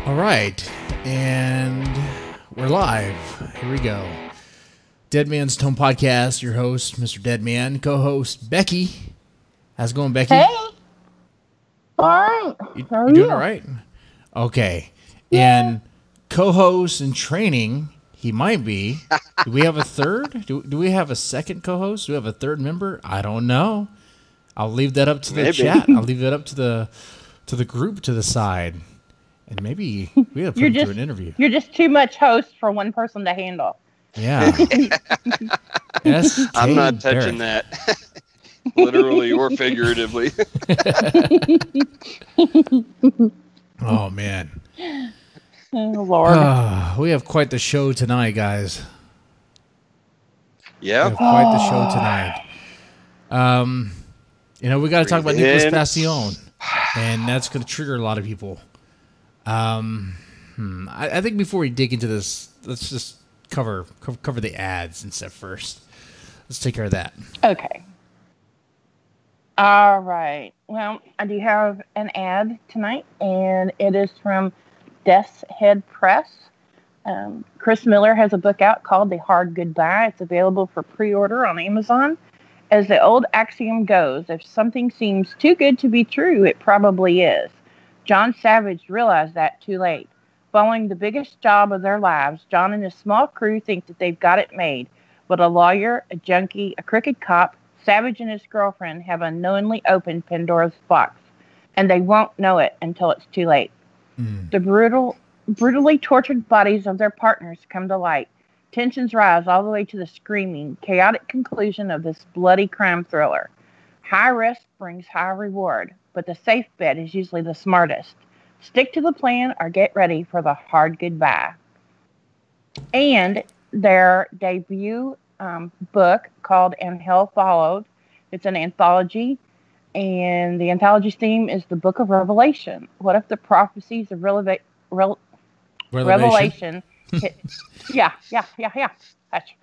All right, and we're live. Here we go. Deadman's Tome Podcast, your host, Mr. Deadman, co-host, Becky. How's it going, Becky? Hey. All right. You doing all right? Okay. Yeah. And co-host in training, he might be. Do we have a third? Do we have a second co-host? Do we have a third member? I don't know. I'll leave that up to the chat. I'll leave that up to the group to the side. And maybe we have to put him through an interview. You're just too much host for one person to handle. Yeah. I'm not touching that. Literally or figuratively. Oh, man. Oh, Lord. We have quite the show tonight, guys. Yeah. We have quite the show tonight. We got to talk about Nickolaus Pacione. And that's going to trigger a lot of people. I think before we dig into this, let's just cover the ads and stuff first. Let's take care of that. Okay. All right. Well, I do have an ad tonight, and it is from Death's Head Press. Chris Miller has a book out called The Hard Goodbye. It's available for pre-order on Amazon. As the old axiom goes, if something seems too good to be true, it probably is. John Savage realized that too late. Following the biggest job of their lives, John and his small crew think that they've got it made. But a lawyer, a junkie, a crooked cop, Savage and his girlfriend have unknowingly opened Pandora's box. And they won't know it until it's too late. The brutally tortured bodies of their partners come to light. Tensions rise all the way to the screaming, chaotic conclusion of this bloody crime thriller. High risk brings high reward, but the safe bet is usually the smartest. Stick to the plan or get ready for the hard goodbye. And their debut book called And Hell Followed. It's an anthology, and the anthology's theme is the Book of Revelation. What if the prophecies of Revelation hit, yeah. Hush.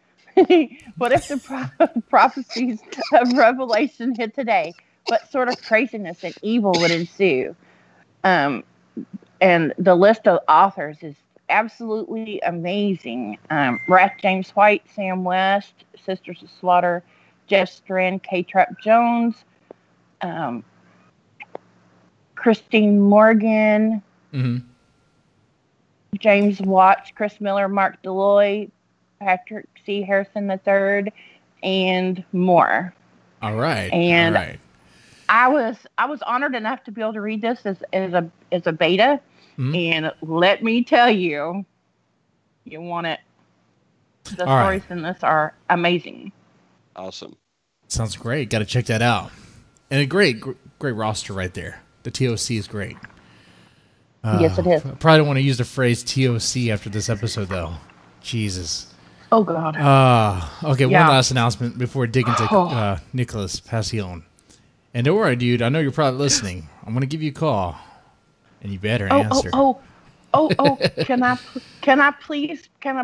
What if the prophecies of Revelation hit today? What sort of craziness and evil would ensue? And the list of authors is absolutely amazing. Wrath James White, Sam West, Sisters of Slaughter, Jeff Strand, K-Trap Jones, Christine Morgan, James Watts, Chris Miller, Mark Deloy, Patrick C. Harrison III, and more. All right. And all right. I was honored enough to be able to read this as a beta, and let me tell you, you want it. The stories in this are amazing. Awesome. Sounds great. Got to check that out. And a great roster right there. The TOC is great. Yes, it is. I probably don't want to use the phrase TOC after this episode, though. Jesus. Oh, God. Okay, yeah. One last announcement before we dig into Nickolaus Pacione. And don't worry, dude. I know you're probably listening. I'm going to give you a call, and you better answer. Oh! Can I please tell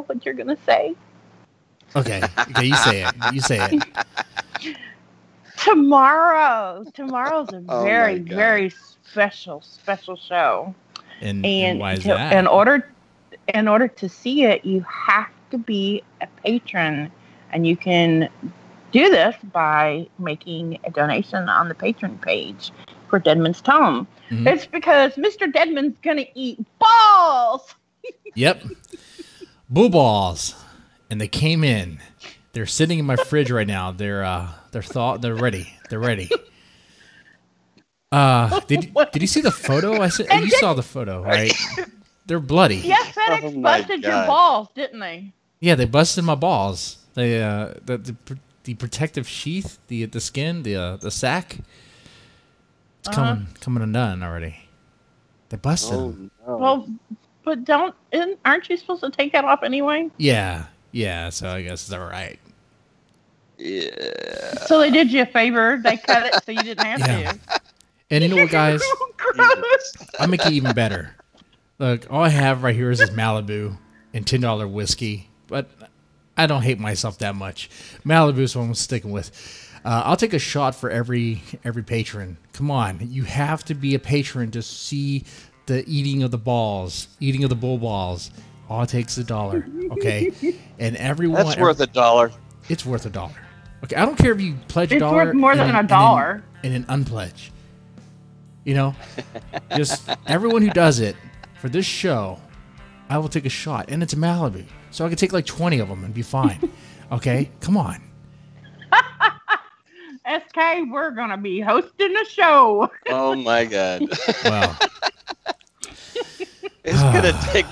what you're going to say? Okay, you say it. Tomorrow's a very special show. And why is that? In order to see it, you have to be a patron, and you can do this by making a donation on the patron page for Deadman's Tome. It's because Mr. Deadman's gonna eat balls. Yep, boo balls, and they came in. They're sitting in my fridge right now. They're ready. They're ready. Did you see the photo? You saw the photo, right? They're bloody. Yes, FedEx busted your balls, didn't they? Yeah, they busted my balls. They the protective sheath, the skin, the sack. It's coming undone already. They busted them. No. Well, but aren't you supposed to take that off anyway? Yeah. So I guess it's all right. Yeah. So they did you a favor. They cut it so you didn't have to. And you know what, guys? I'll make it even better. Look, all I have right here is this Malibu and $10 whiskey, but I don't hate myself that much. Malibu is what I'm sticking with. I'll take a shot for every patron. Come on, you have to be a patron to see the eating of the bull balls. All it takes is $1. Okay, and everyone. That's worth $1. It's worth $1. Okay, I don't care if you pledge $1. It's worth more than $1. And an unpledge. You know, just everyone who does it for this show, I will take a shot, and it's a Malibu, so I can take like 20 of them and be fine. Okay, come on. SK, we're gonna be hosting a show. Oh my God. Well, It's gonna take.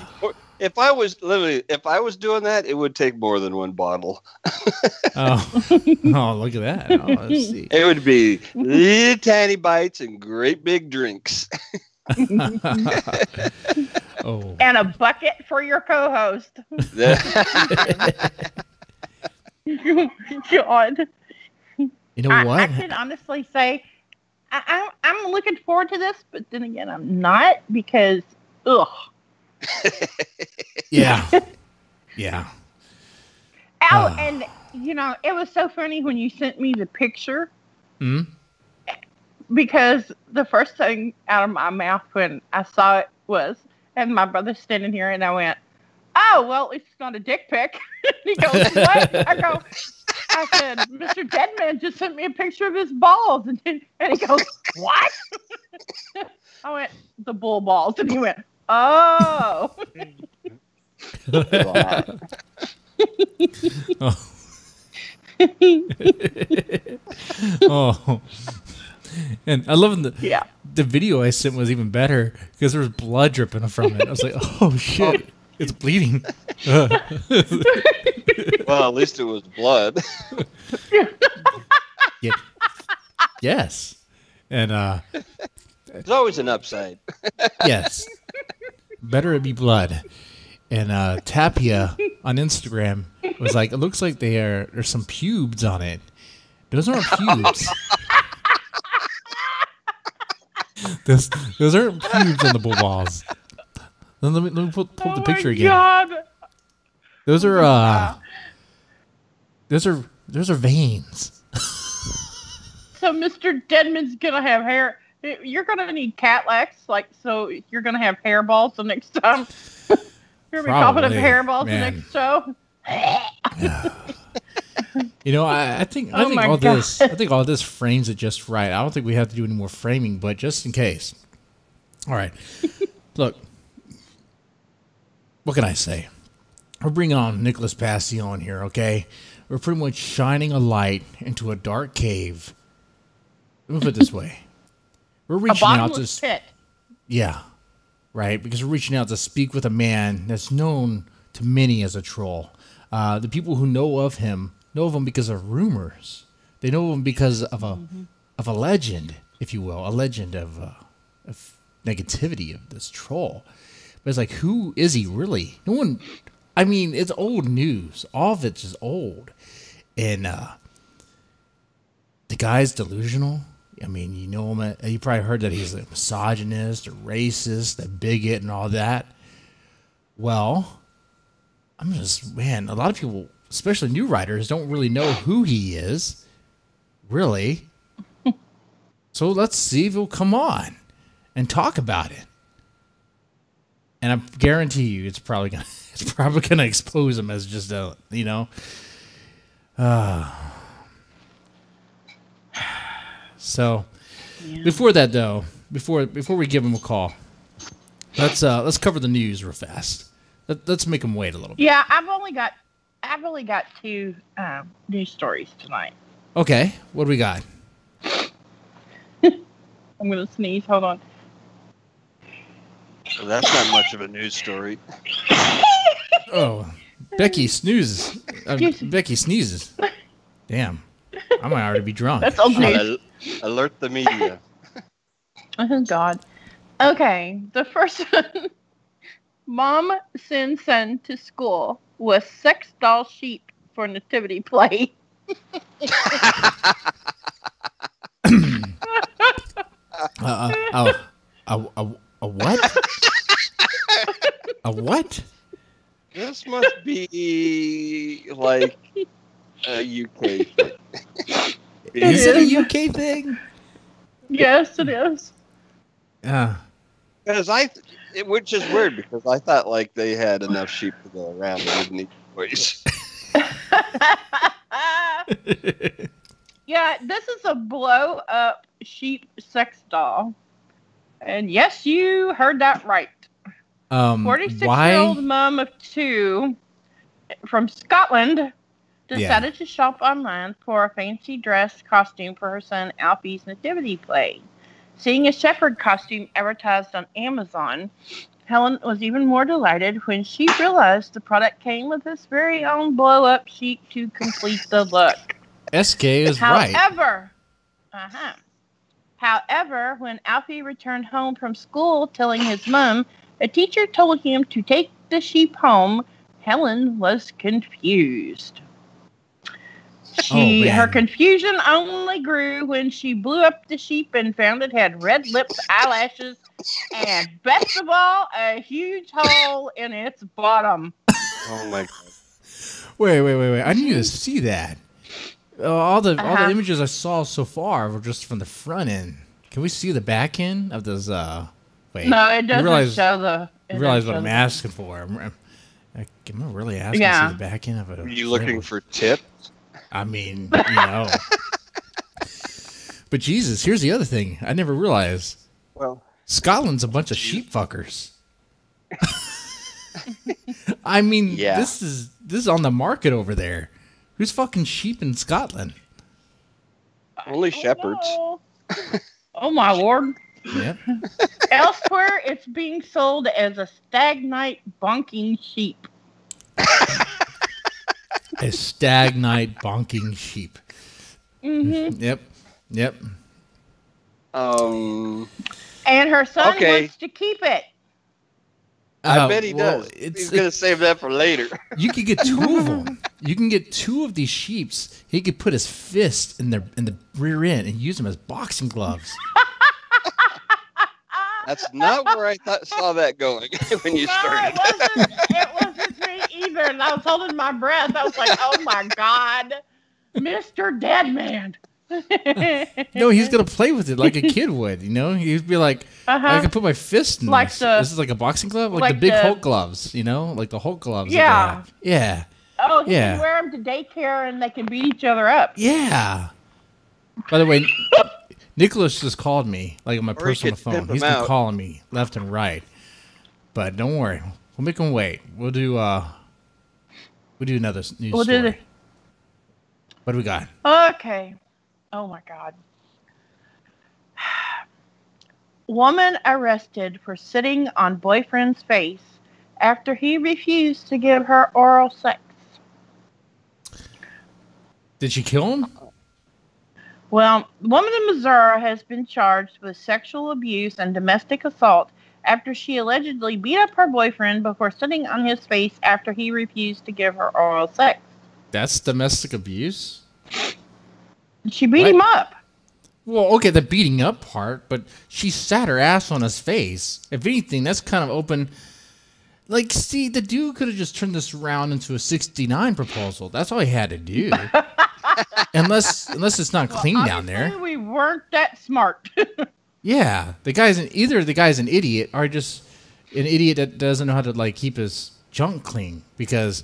If I was doing that, it would take more than one bottle. oh, look at that. Oh, let's see. It would be little tiny bites and great big drinks. Oh. And a bucket for your co-host. God. You know what? I can honestly say I'm looking forward to this, but then again, I'm not because, ugh. Yeah. Yeah. And, it was so funny when you sent me the picture. Hmm? Because the first thing out of my mouth when I saw it was, and my brother's standing here, and I went, oh, well, at least it's not a dick pic. He goes, what? I said, Mr. Deadman just sent me a picture of his balls. And he goes, what? I went, the bull balls. And he went, oh. Oh. And I love the video I sent was even better because there was blood dripping from it. I was like, oh shit, it's bleeding. Well, at least it was blood. Yeah. Yes. And There's always an upside. yes. Better it be blood. And Tapia on Instagram was like, it looks like there's some pubes on it. Those aren't pubes. Those aren't pubes on the bull balls. Let me pull up the picture again. God. Those are those are veins. So Mr. Deadman's gonna have hair. You're gonna need Catlex, so you're gonna have hairballs the next time. You're gonna be coughing up hairballs the next show. I think all this frames it just right. I don't think we have to do any more framing, but just in case. All right. Look. What can I say? We're bringing on Nickolaus Pacione here, okay? We're pretty much shining a light into a dark cave. Let me put it this way. We're reaching out to pit. Yeah. Right? Because we're reaching out to speak with a man that's known to many as a troll. The people who know of him because of rumors. They know him because of a legend, if you will, a legend of negativity of this troll. But it's like, who is he really? No one. I mean, it's old news. All of it's just old, and the guy's delusional. I mean, you know him. You probably heard that he's a misogynist, a racist, a bigot, and all that. Well, a lot of people, especially new writers, don't really know who he is, really. So let's see if he'll come on and talk about it. And I guarantee you, it's probably gonna expose him as just a, So, before that though, before we give him a call, let's cover the news real fast. Let's make him wait a little bit. Yeah, I've only got 2 news stories tonight. Okay, what do we got? I'm gonna sneeze. Hold on. Well, that's not much of a news story. Oh, Becky snoozes. Becky sneezes. Damn, I might already be drunk. That's old news. Alert the media. Oh, God. Okay, the first one. Mom sends son to school with sex doll sheep for nativity play. A what? A what? This must be like a UK thing. Is it a UK thing? Yes, it is. Yeah. Which is weird because I thought like they had enough sheep to go around. They didn't need toys. Yeah, this is a blow-up sheep sex doll. And yes, you heard that right. 46-year-old mom of 2 from Scotland decided to shop online for a fancy dress costume for her son Alfie's nativity play. Seeing a shepherd costume advertised on Amazon, Helen was even more delighted when she realized the product came with his very own blow-up sheep to complete the look. SK is right. However, when Alfie returned home from school telling his mom a teacher told him to take the sheep home, Helen was confused. Her confusion only grew when she blew up the sheep and found it had red lips, eyelashes, and best of all, a huge hole in its bottom. Oh my god! Wait! I need to see that. All the images I saw so far were just from the front end. Can we see the back end of this? Wait. No, it doesn't show the. You realize what I'm asking for? I'm really asking to see the back end of it. Are you looking for tips? I mean, you know. But Jesus, here's the other thing. I never realized. Well, Scotland's a bunch of sheep fuckers. I mean, this is on the market over there. Who's fucking sheep in Scotland? Only shepherds. Oh my lord. Yep. Elsewhere, it's being sold as a stag night bonking sheep. A stag night bonking sheep. Mm-hmm. Yep. And her son wants to keep it. I bet he does. He's going to save that for later. You could get 2 of them. You can get 2 of these sheeps. He could put his fist in the rear end and use them as boxing gloves. That's not where I saw that going when you started. It wasn't me either. And I was holding my breath. I was like, oh my God, Mr. Deadman. No, he's going to play with it like a kid would, you know? He'd be like, I can put my fist in this. This is like a boxing glove? Like the big Hulk gloves, you know? Like the Hulk gloves. Yeah. Yeah. Oh, he can wear them to daycare and they can beat each other up. Yeah. By the way, Nickolaus just called me, like on my personal phone. He's been calling me left and right. But don't worry. We'll make him wait. We'll do another news story. What do we got? Okay. Oh my God. Woman arrested for sitting on boyfriend's face after he refused to give her oral sex. Did she kill him? Well, the woman in Missouri has been charged with sexual abuse and domestic assault after she allegedly beat up her boyfriend before sitting on his face after he refused to give her oral sex. That's domestic abuse? She beat him up. Well, okay, the beating up part, but she sat her ass on his face. If anything, that's kind of open. Like, see, the dude could have just turned this around into a 69 proposal. That's all he had to do. unless it's not clean down there. We weren't that smart. Yeah, either the guy's an idiot or just an idiot that doesn't know how to like keep his junk clean. Because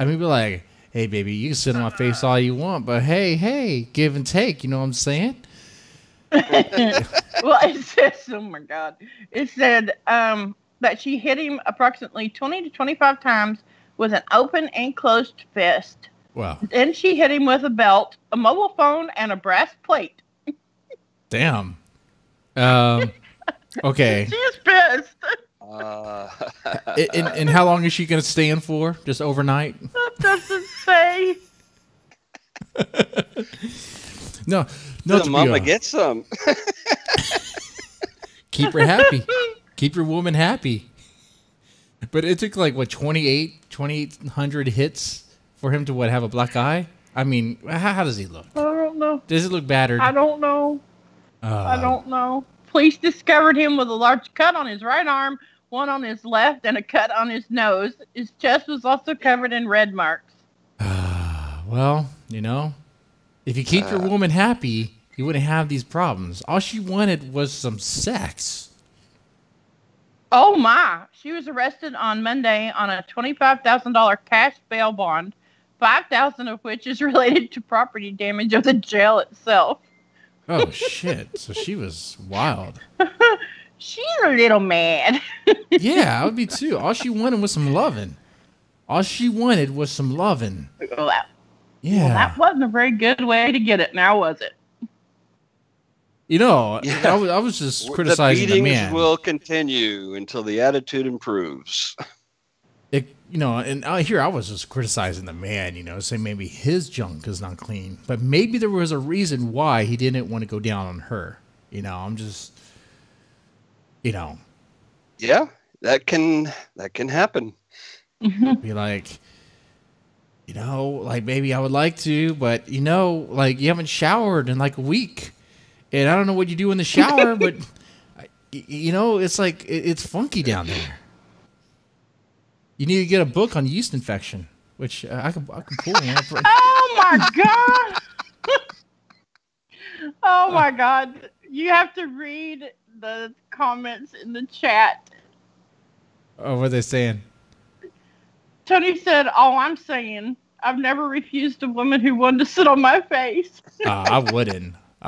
I mean, be like, hey, baby, you can sit on my face all you want, but hey, give and take. You know what I'm saying? Well, it says, oh my God, it said that she hit him approximately 20 to 25 times with an open and closed fist. Wow. Then she hit him with a belt, a mobile phone, and a brass plate. Damn. Okay. She's pissed. And how long is she going to stay in for? Just overnight? That doesn't say. No, mama get some. Keep her happy. Keep your woman happy. But it took like what 2,800 hits for him to have a black eye. I mean, how does he look? I don't know. Does he look battered? I don't know. I don't know. Police discovered him with a large cut on his right arm, one on his left, and a cut on his nose. His chest was also covered in red marks. Well, you know, If you keep your woman happy, you wouldn't have these problems. All she wanted was some sex. Oh my! She was arrested on Monday on a $25,000 cash bail bond, $5,000 of which is related to property damage of the jail itself. Oh shit! So she was wild. She's a little mad. Yeah, I would be too. All she wanted was some loving. All she wanted was some loving. Yeah. Well, that wasn't a very good way to get it, now was it? You know, I was just criticizing the man. The beatings will continue until the attitude improves. And here I was just criticizing the man, saying maybe his junk is not clean. But maybe there was a reason why he didn't want to go down on her. I'm just, Yeah, that can happen. Be like, like maybe I would like to, but like you haven't showered in like a week. And I don't know what you do in the shower, but it's like it's funky down there. You need to get a book on yeast infection, which I can pull one up. Oh my god! Oh my god! You have to read the comments in the chat. Oh, what are they saying? Tony said, "All I'm saying, I've never refused a woman who wanted to sit on my face." I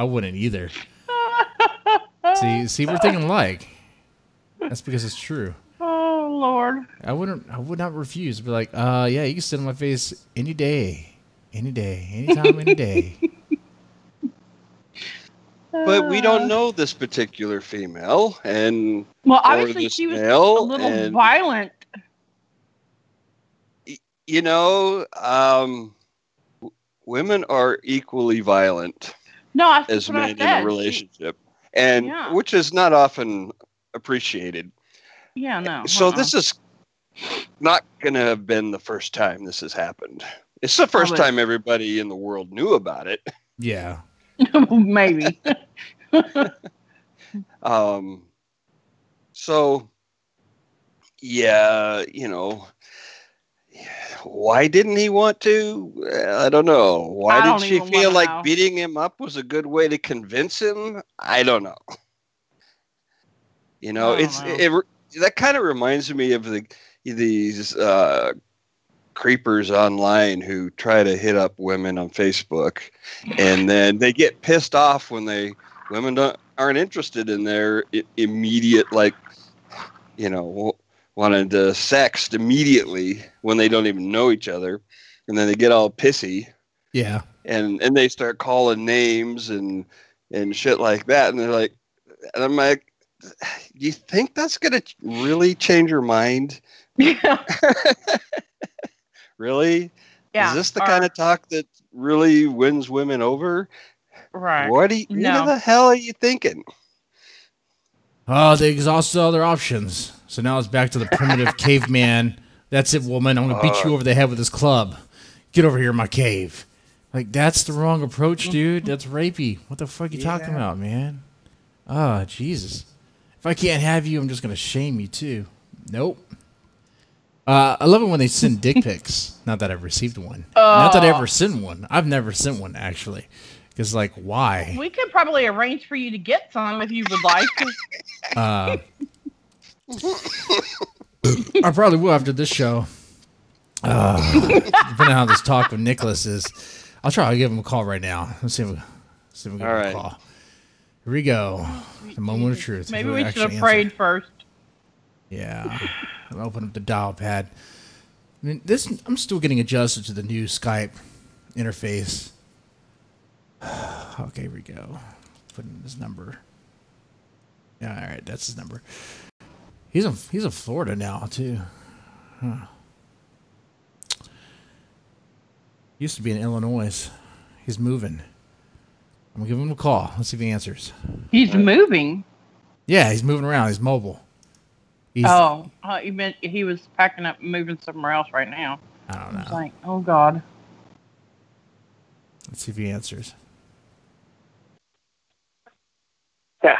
wouldn't either. See, we're thinking alike. That's because it's true. Oh Lord. I would not refuse. Be like, yeah, you can sit on my face any day, anytime, any day. But we don't know this particular female, and obviously she was a little violent. Women are equally violent. No, as men in a relationship, which is not often appreciated. Yeah, no. So this is not going to have been the first time this has happened. It's the first time everybody in the world knew about it. Yeah. Maybe. So, yeah, why didn't he want to? I don't know. Why did she feel like beating him up was a good way to convince him? I don't know. That kind of reminds me of these creepers online who try to hit up women on Facebook, and then they get pissed off when women aren't interested in their immediate wanted to sext immediately when they don't even know each other, and then they get all pissy. Yeah. And they start calling names and shit like that, and they're like, and I'm like, do you think that's gonna really change your mind? Yeah. Really? Yeah. Is this the kind of talk that really wins women over? Right. What the hell are you thinking? Oh, they exhausted all their options. So now it's back to the primitive caveman. That's it, woman. I'm going to beat you over the head with this club. Get over here in my cave. Like, that's the wrong approach, dude. That's rapey. What the fuck are you talking about, man? Oh, Jesus. If I can't have you, I'm just going to shame you, too. Nope. I love it when they send dick pics. Not that I've received one. Not that I ever sent one. I've never sent one, actually. Because, like, why? We could probably arrange for you to get some if you would like. I probably will after this show. Depending on how this talk with Nickolaus is. I'll try to give him a call right now. Let's see if we give him a call. Here we go. The moment of truth. Maybe we should have prayed first. Yeah. I'll open up the dial pad. I mean, I'm still getting adjusted to the new Skype interface. Okay, here we go. Put in his number. Yeah, all right, that's his number. He's in Florida now too. Huh. Used to be in Illinois. He's moving. I'm gonna give him a call. Let's see if he answers. He's moving. Yeah, he's moving around. He's mobile. You meant he was packing up and moving somewhere else right now. I don't know. It's like, oh God. Let's see if he answers. Yeah.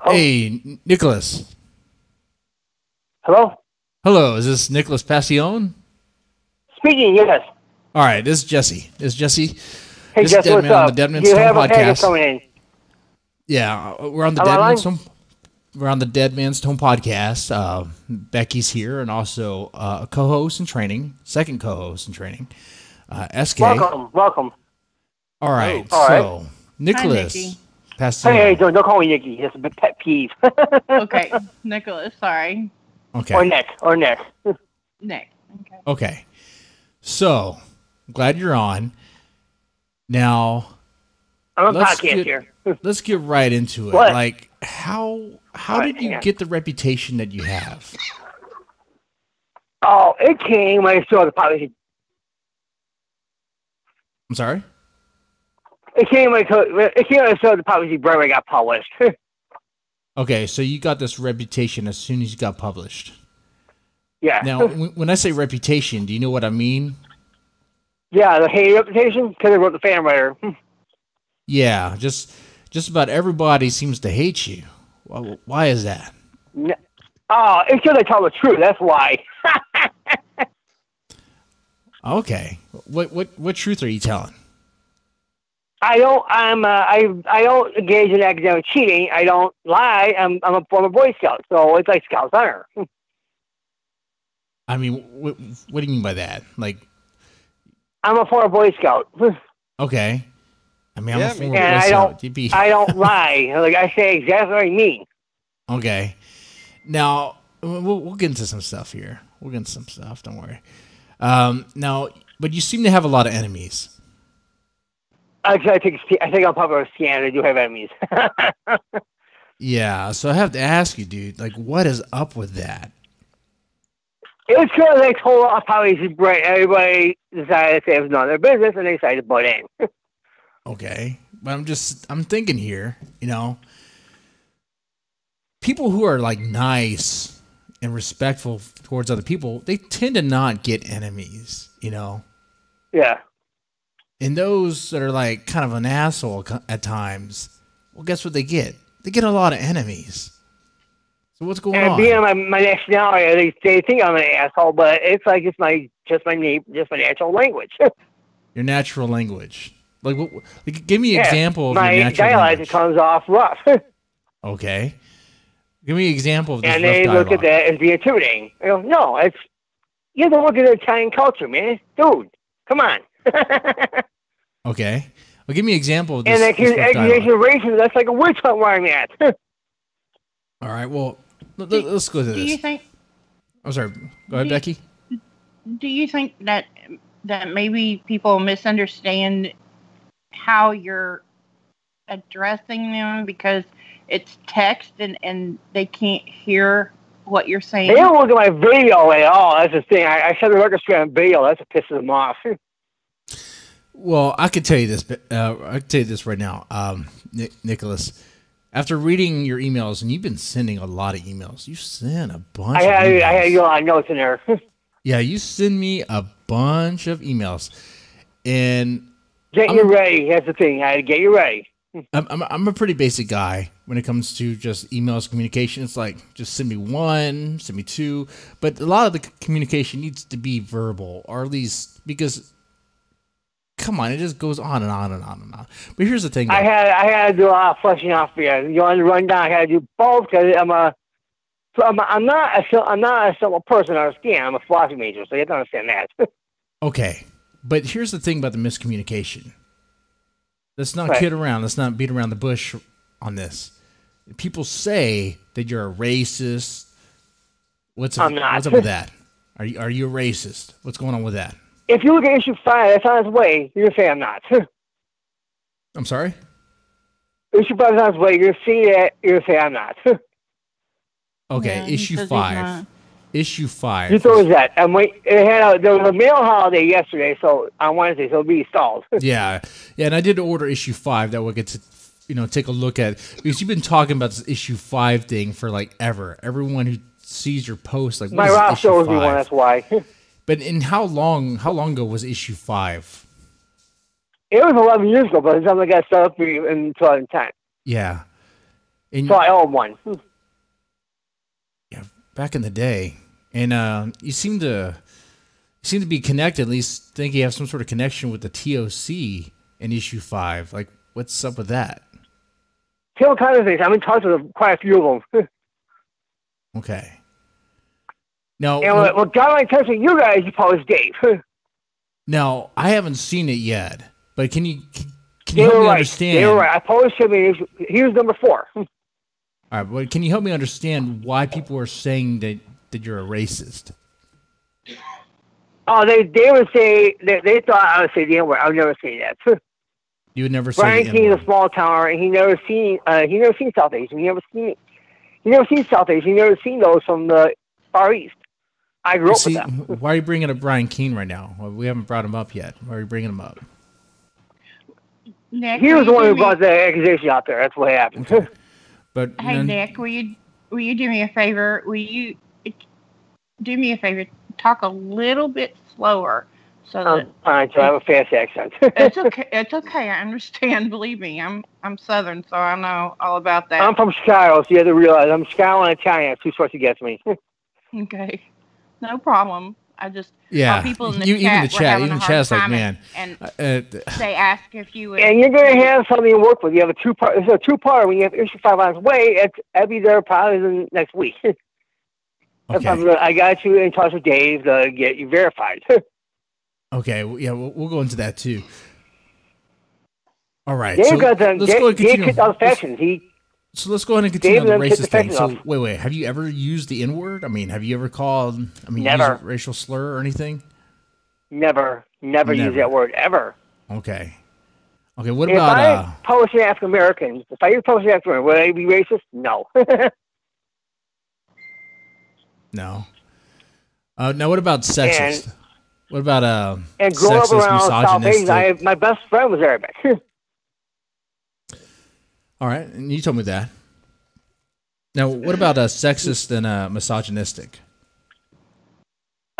Oh. Hey, Nickolaus. Hello? Hello, is this Nickolaus Pacione? Speaking, yes. All right, this is Jesse. Hey, This is Jess, what's Deadman on up? the Deadman's You Tome have a package podcast. coming in. Yeah, we're on the Am I Deadman's live? Tome. We're on the Deadman's Tome podcast. Becky's here, and also a co-host in training, second co-host in training, SK. Welcome. All right, All so right. Nickolaus Nikki. Pacione. Hey, don't call me Nicky. That's a bit pet peeve. Okay, Nicholas. Sorry, Okay. Or Nick. Nick. Okay. Okay. So, I'm glad you're on. Now, I'm a let's podcast here. let's get right into it. What? Like, how Right, did you hang on. get the reputation that you have? Oh, it came when I saw the policy. I'm sorry? It came when I saw the policy Broadway got published. Okay, so you got this reputation as soon as you got published. Yeah. Now, when I say reputation, do you know what I mean? Yeah, the hate reputation because I wrote the fan writer. Yeah, just about everybody seems to hate you. Why is that? Oh, it's because I tell the truth. That's why. Okay, what truth are you telling? I don't engage in academic cheating. I don't lie. I'm a former Boy Scout, so it's like Scout's honor. I mean, what do you mean by that? Like, I'm a former Boy Scout, okay, I mean, I'm Yeah, a former and Boy I Scout. don't You'd be- I don't lie. Like I say exactly what I mean. Okay, now we'll get into some stuff here. We'll get into some stuff. Don't worry. Now, but you seem to have a lot of enemies. Actually, I think I'm popular with scan. I do have enemies. Yeah, so I have to ask you, dude. Like, what is up with that? It was because they told off how easy break. Everybody decided to say it was none of their business, and they decided to butt in. Okay, but I'm thinking here. You know, people who are like nice and respectful towards other people, they tend to not get enemies. You know. Yeah. And those that are like kind of an asshole at times, well, guess what they get? They get a lot of enemies. So what's going And on? being my nationality, they think I'm an asshole, but it's like it's my natural language. Your natural language. Like, give me an Yeah, example of my your natural dialect language. comes off rough, Okay. Give me an example of this and rough they dialogue. look at that as being intimidating. I go, no, you have to look at the Italian culture, man. Dude, come on. Okay. Well, give me an example of this. And that this rough accusation dialogue. of racism, that's like a witch hunt where I'm at. All right. Well, let's go to Do you this. think? I'm sorry. Go ahead, Becky. Do you think that maybe people misunderstand how you're addressing them because it's text and they can't hear what you're saying? They don't look at my video at all. That's the thing. I set the record straight on video. That's what pisses them off. Well, I could tell you this. I could tell you this right now, Nicholas. After reading your emails, and you've been sending a lot of emails. You sent a bunch. I of had emails. a lot of notes in there. Yeah, you send me a bunch of emails, and Get you ready. That's the thing. I had to get you ready. I'm a pretty basic guy when it comes to just emails communication. It's like just send me one, send me two, but a lot of the communication needs to be verbal, or at least because. Come on, it just goes on and on and on and on. But here's the thing. Though. I had to do a lot of fleshing out for you. You want to run down? I had to do both because I'm not a simple person to understand. I'm a philosophy major, so you have to understand that. Okay, but here's the thing about the miscommunication. Let's not Right. kid around. Let's not beat around the bush on this. People say that you're a racist. I'm not. What's up with that? Are you a racist? What's going on with that? If you look at issue 5, that's on its way. You're gonna say I'm not. I'm sorry? Issue 5 is on its way. You're gonna see that. You're gonna say I'm not. Okay, Yeah, he issue says he's 5. not. Issue 5. You throw that. I'm wait. There was a mail holiday yesterday, so on Wednesday, so it'll be stalled. Yeah, and I did order issue 5 that we'll get to, take a look at, because you've been talking about this issue 5 thing for like ever. Everyone who sees your post, like, what My is Rob issue shows me 5? one. That's why. But in how long ago was issue 5? It was 11 years ago, but it's something I got set up for you in 2010. Yeah. And So I owe him one. yeah, back in the day. And you seem to be connected, at least think you have some sort of connection with the TOC in issue 5. Like, what's up with that? Same kind of things. I'm in touch with quite a few of them. Okay. Now, And what got my attention, you guys, you probably Dave. now I haven't seen it yet, but can you They help were me right. understand? They were right. I probably should be. He was number 4. All right, but can you help me understand why people are saying that you're a racist? Oh, they would say they thought I would say the N-word. I would never say that. You would never say Brian the King is N-word. a small towner, and he never seen South Asian. He never seen South Asian. He never seen those from the Far East. I grew up with them. Why are you bringing up Brian Keene right now? Well, we haven't brought him up yet. Why are you bringing him up? Nick, He was the one who brought the accusation out there. That's what happened. Okay. But Hey, Nick, will you do me a favor? Will you do me a favor? Talk a little bit slower, so that I'm fine, so I have a fast accent. it's okay. It's okay. I understand. Believe me, I'm Southern, so I know all about that. I'm from Chicago, so you have to realize I'm Chicago and Italian. Two sorts against me. Okay, no problem. I just people in the even chat the chat, were even having the a hard chat's like, time, man, and they ask if you would. And you're going to have something to work with. You have a two-part. It's a two-part. When you have issue 5 on its way, I'll be there probably the next week. okay. I got you in touch with Dave to get you verified. Okay, yeah, we'll go into that too. All right, Dave so got the, let's go and Dave continue. kicked out the factions. So let's go ahead and continue Dave on the then kicked racist the thing. factions So off. wait, have you ever used the N-word? I mean, have you ever used Never. a racial slur or anything? Never use that word ever. Okay. Okay, what If about I publish an African American, would I be racist? No. no. Now what about sexist? What about and growing up sexist, around South misogynistic? Asian, my best friend was Arabic. All right, and you told me that. Now, what about sexist and misogynistic?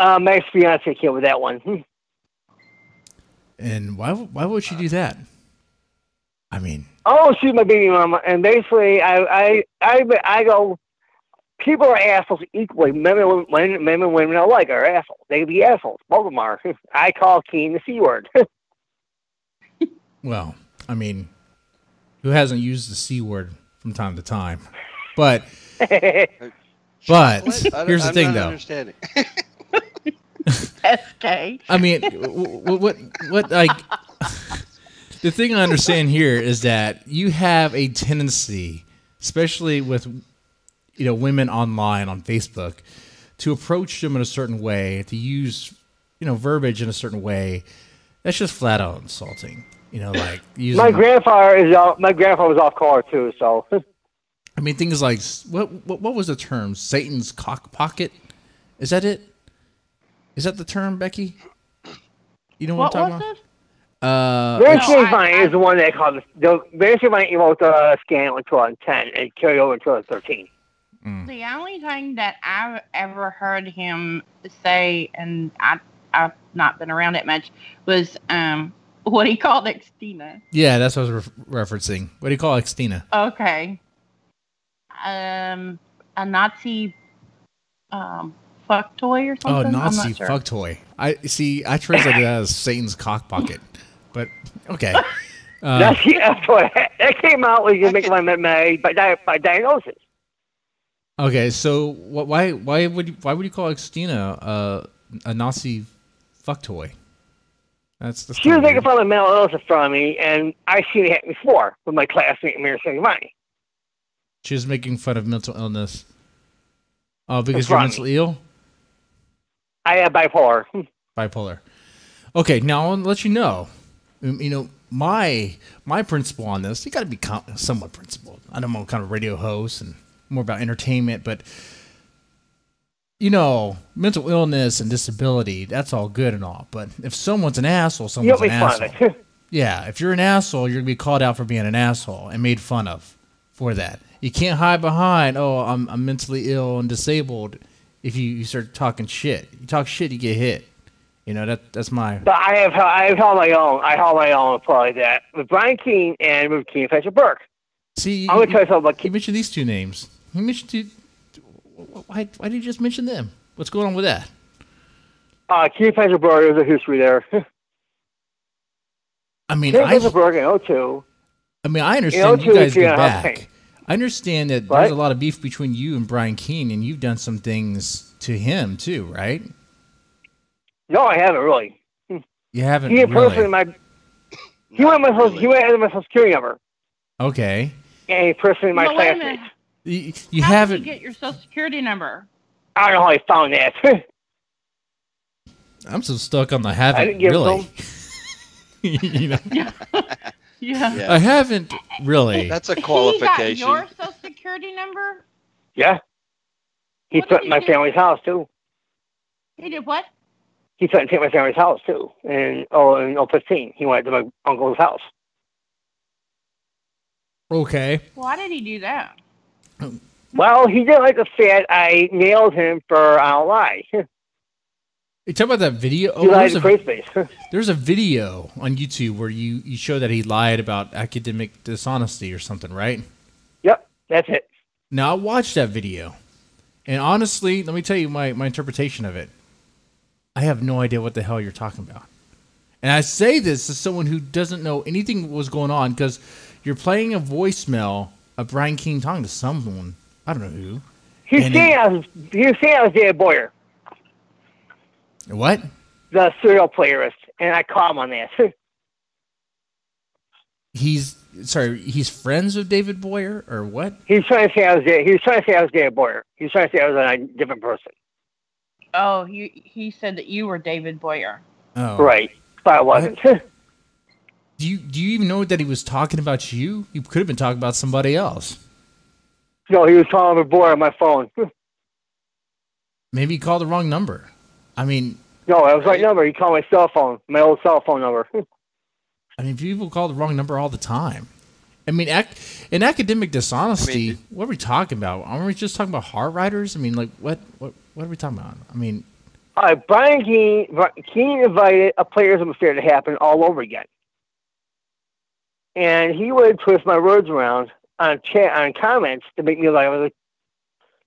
My ex-fiance came with that one. And why would she do that? I mean, Oh, she's my baby mama, and basically, I go. People are assholes equally. Men and women alike are assholes. They be assholes. Both of them are. I call Keen the C word. well, I mean, who hasn't used the C word from time to time? But here's the thing, though. Understanding. SK. I mean, what like the thing I understand here is that you have a tendency, especially with women online on Facebook, to approach them in a certain way, to use verbiage in a certain way. That's just flat out insulting. Like using, my grandfather was off color too, so. I mean, things like what was the term? Satan's cock pocket? Is that it? Is that the term, Becky? You know what I'm talking about? Mary Vine is the one that called Mary Vine wrote the scandal in 2010 and carried over in 2013. The only thing that I've ever heard him say, and I've not been around it much, was what he called Xtina. Yeah, that's what I was referencing. What do you call Xtina? Okay. A Nazi fuck toy or something? Oh, Nazi I'm not sure. fuck toy. I translated that as Satan's cock pocket. But okay. That's that came out when you make by diagnosis. Okay, so why would you call Xtina a Nazi fuck toy? That's she was making fun of mental illness in front of me, and I seen it happen before with my classmate Mary Vine. She was making fun of mental illness. Oh, because you're mentally ill? I have bipolar. Bipolar. Okay, now I'll let you know. My principle on this, you got to be somewhat principled. I know I'm kind of a radio host and more about entertainment, but mental illness and disability, that's all good and all. But if someone's an asshole, someone's an asshole. Yeah, if you're an asshole, you're going to be called out for being an asshole and made fun of for that. You can't hide behind, I'm mentally ill and disabled. If you start talking shit, you talk shit, you get hit. That's my. But I have held my own. I held my own probably that with Brian Keene and with Keene Fletcher Burke. See, I'm going to tell you something about. You mentioned these two names. You mentioned why did you just mention them? What's going on with that? Keene Fletcher Burke, there's a history there. I mean, Same with Berg and O2. I mean, I understand you guys go back. Pain. I understand that there's a lot of beef between you and Brian Keene, and you've done some things to him too, right? No, I haven't really. You haven't. He really? He went my social security number. Okay. And he personally my classmates. You How haven't. did you get your social security number? I don't know how he found that. I'm so stuck on the haven't I didn't give really. Yeah. I haven't really. That's a qualification. He got your social security number? Yeah. He What took did my he do? family's house too. He did what? He tried to take my family's house too. In 15, he went to my uncle's house. Okay. Why did he do that? Well, he didn't like the fact I nailed him for I don't lie. You talk about that video. He lied to space. There's a video on YouTube where you show that he lied about academic dishonesty or something, right? Yep, that's it. Now I watched that video, and honestly, let me tell you my interpretation of it. I have no idea what the hell you're talking about, and I say this as someone who doesn't know anything what was going on because you're playing a voicemail of Brian Keene talking to someone. I don't know who. He was saying I was David Boyer. What? The serial playerist, and I caught him on that. He's friends with David Boyer or what? He was trying to say I was David Boyer. He was trying to say I was a different person. Oh, he said that you were David Boyer. Oh, Right, but I wasn't. Do you even know that he was talking about you? He could have been talking about somebody else. No, he was calling me Boyer on my phone. Maybe he called the wrong number. I mean, No, that was the right number. He called my cell phone, my old cell phone number. I mean, people call the wrong number all the time. I mean, in academic dishonesty, what are we talking about? Aren't we just talking about hard writers? I mean, like, what are we talking about? I mean, All right, Brian Keene invited a Playerism affair to happen all over again. And he would twist my words around on comments to make me like I was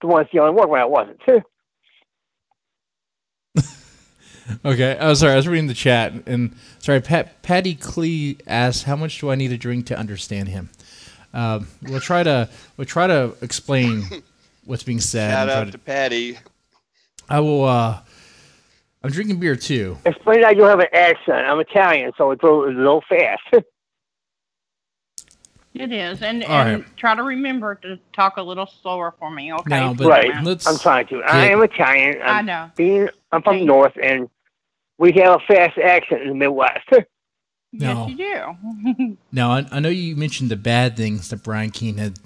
the one stealing work when I wasn't. okay. Oh, sorry. I was reading the chat, and sorry, Patty Clee asked, "How much do I need to drink to understand him?" We'll try to explain what's being said. Shout out to Patty. I will. I'm drinking beer too. Explain that you have an accent. I'm Italian, so it's a little fast. It is, and right. try to remember to talk a little slower for me, okay? No, but Right. I'm trying to. I am Italian. I know. I'm from the North, and we have a fast accent in the Midwest. No. Yes, you do. Now, I know you mentioned the bad things that Brian Keene had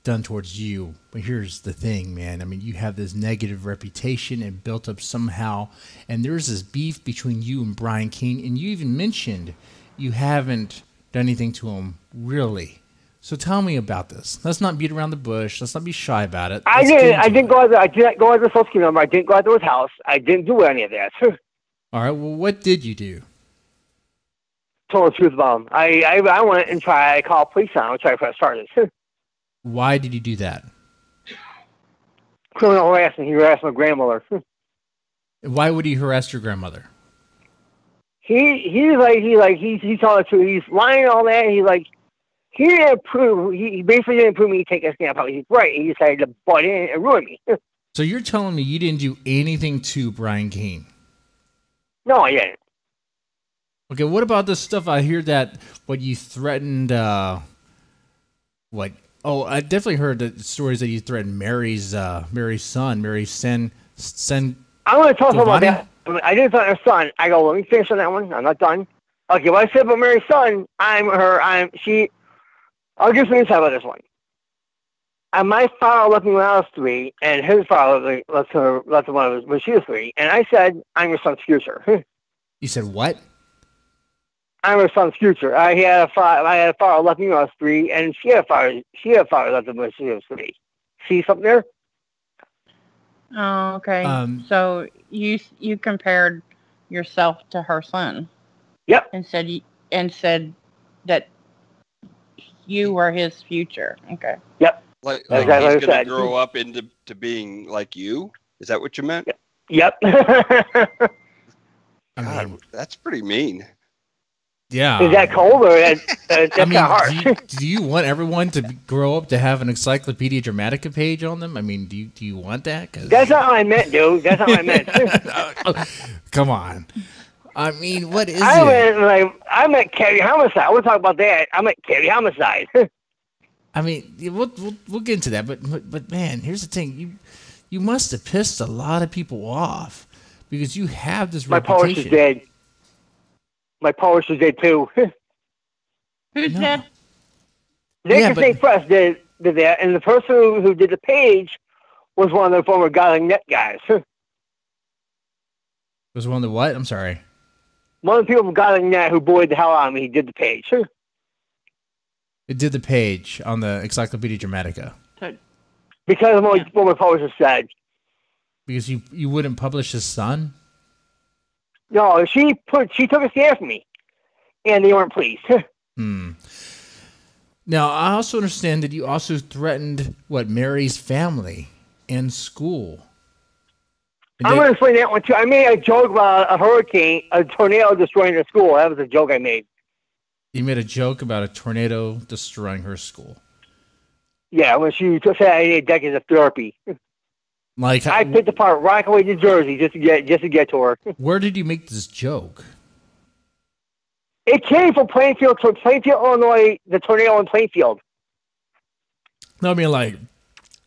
done towards you, but here's the thing, man. I mean, you have this negative reputation and built up somehow, and there's this beef between you and Brian Keene, and you even mentioned you haven't done anything to him, really. So tell me about this. Let's not beat around the bush. Let's not be shy about it. I didn't go out there. I didn't go out to the social security number. I didn't go out to his house. I didn't do any of that. All right. Well, what did you do? Told the truth about him. I went and I called police on him and tried to press charges. Why did you do that? Criminal harassment. He harassed my grandmother. Why would he harass your grandmother? He's telling the truth. He's lying and all that. He didn't prove. He basically didn't prove me to take a stamp out. He's right. He decided to butt in and ruin me. So you're telling me you didn't do anything to Brian Keene? No, I didn't. Okay, what about this stuff? I hear that what you threatened. What? Oh, I definitely heard the stories that you threatened Mary's son, Mary Sen. I'm going to talk about Giovanni? that. I didn't threaten her son. I go, let me finish on that one. I'm not done. Okay, what I said about Mary's son, I'll give some insight about this one. And my father left me when I was 3, and his father left her when she was 3. And I said, I'm your son's future. You said what? I'm her son's future. I had a father left me when I was 3, and she had a father left her when she was 3. See something there? Oh, okay. So you compared yourself to her son. Yep. And said that you were his future. Okay. Yep. Like Exactly he's what I going to said. grow up into being like you? Is that what you meant? Yep. I God, mean, that's pretty mean. Yeah. Is that cold or that's I mean, kind of hard? do you want everyone to grow up to have an Encyclopedia Dramatica page on them? I mean, do you want that? 'Cause That's not what I meant, dude. That's not what I meant. come on. I mean, what is I it? meant carry homicide. We'll talk about that. I meant carry homicide. I mean, we'll get into that, but man, here's the thing: you must have pissed a lot of people off because you have this My Polish is reputation. dead. My Polish is dead too. Who's No. dead? Nickolaus Press did that, and the person who did the page was one of the former Godling Net guys. Was one of the what? I'm sorry. One of the people from Godling Net who bullied the hell out of me did the page. It did the page on the Encyclopedia Dramatica Because of what my publisher said. because you wouldn't publish his son. No, she took a stand for me, and they weren't pleased. Now, I also understand that you also threatened Mary's family and school. And I'm going to explain that one too. I made a joke about a tornado destroying the school. That was a joke I made. You made a joke about a tornado destroying her school. Yeah, when she said I needed decades of therapy. Like, I picked apart Rockaway, New Jersey, just to get to her. where did you make this joke? It came from Plainfield, Illinois. The tornado in Plainfield. No, I mean, like,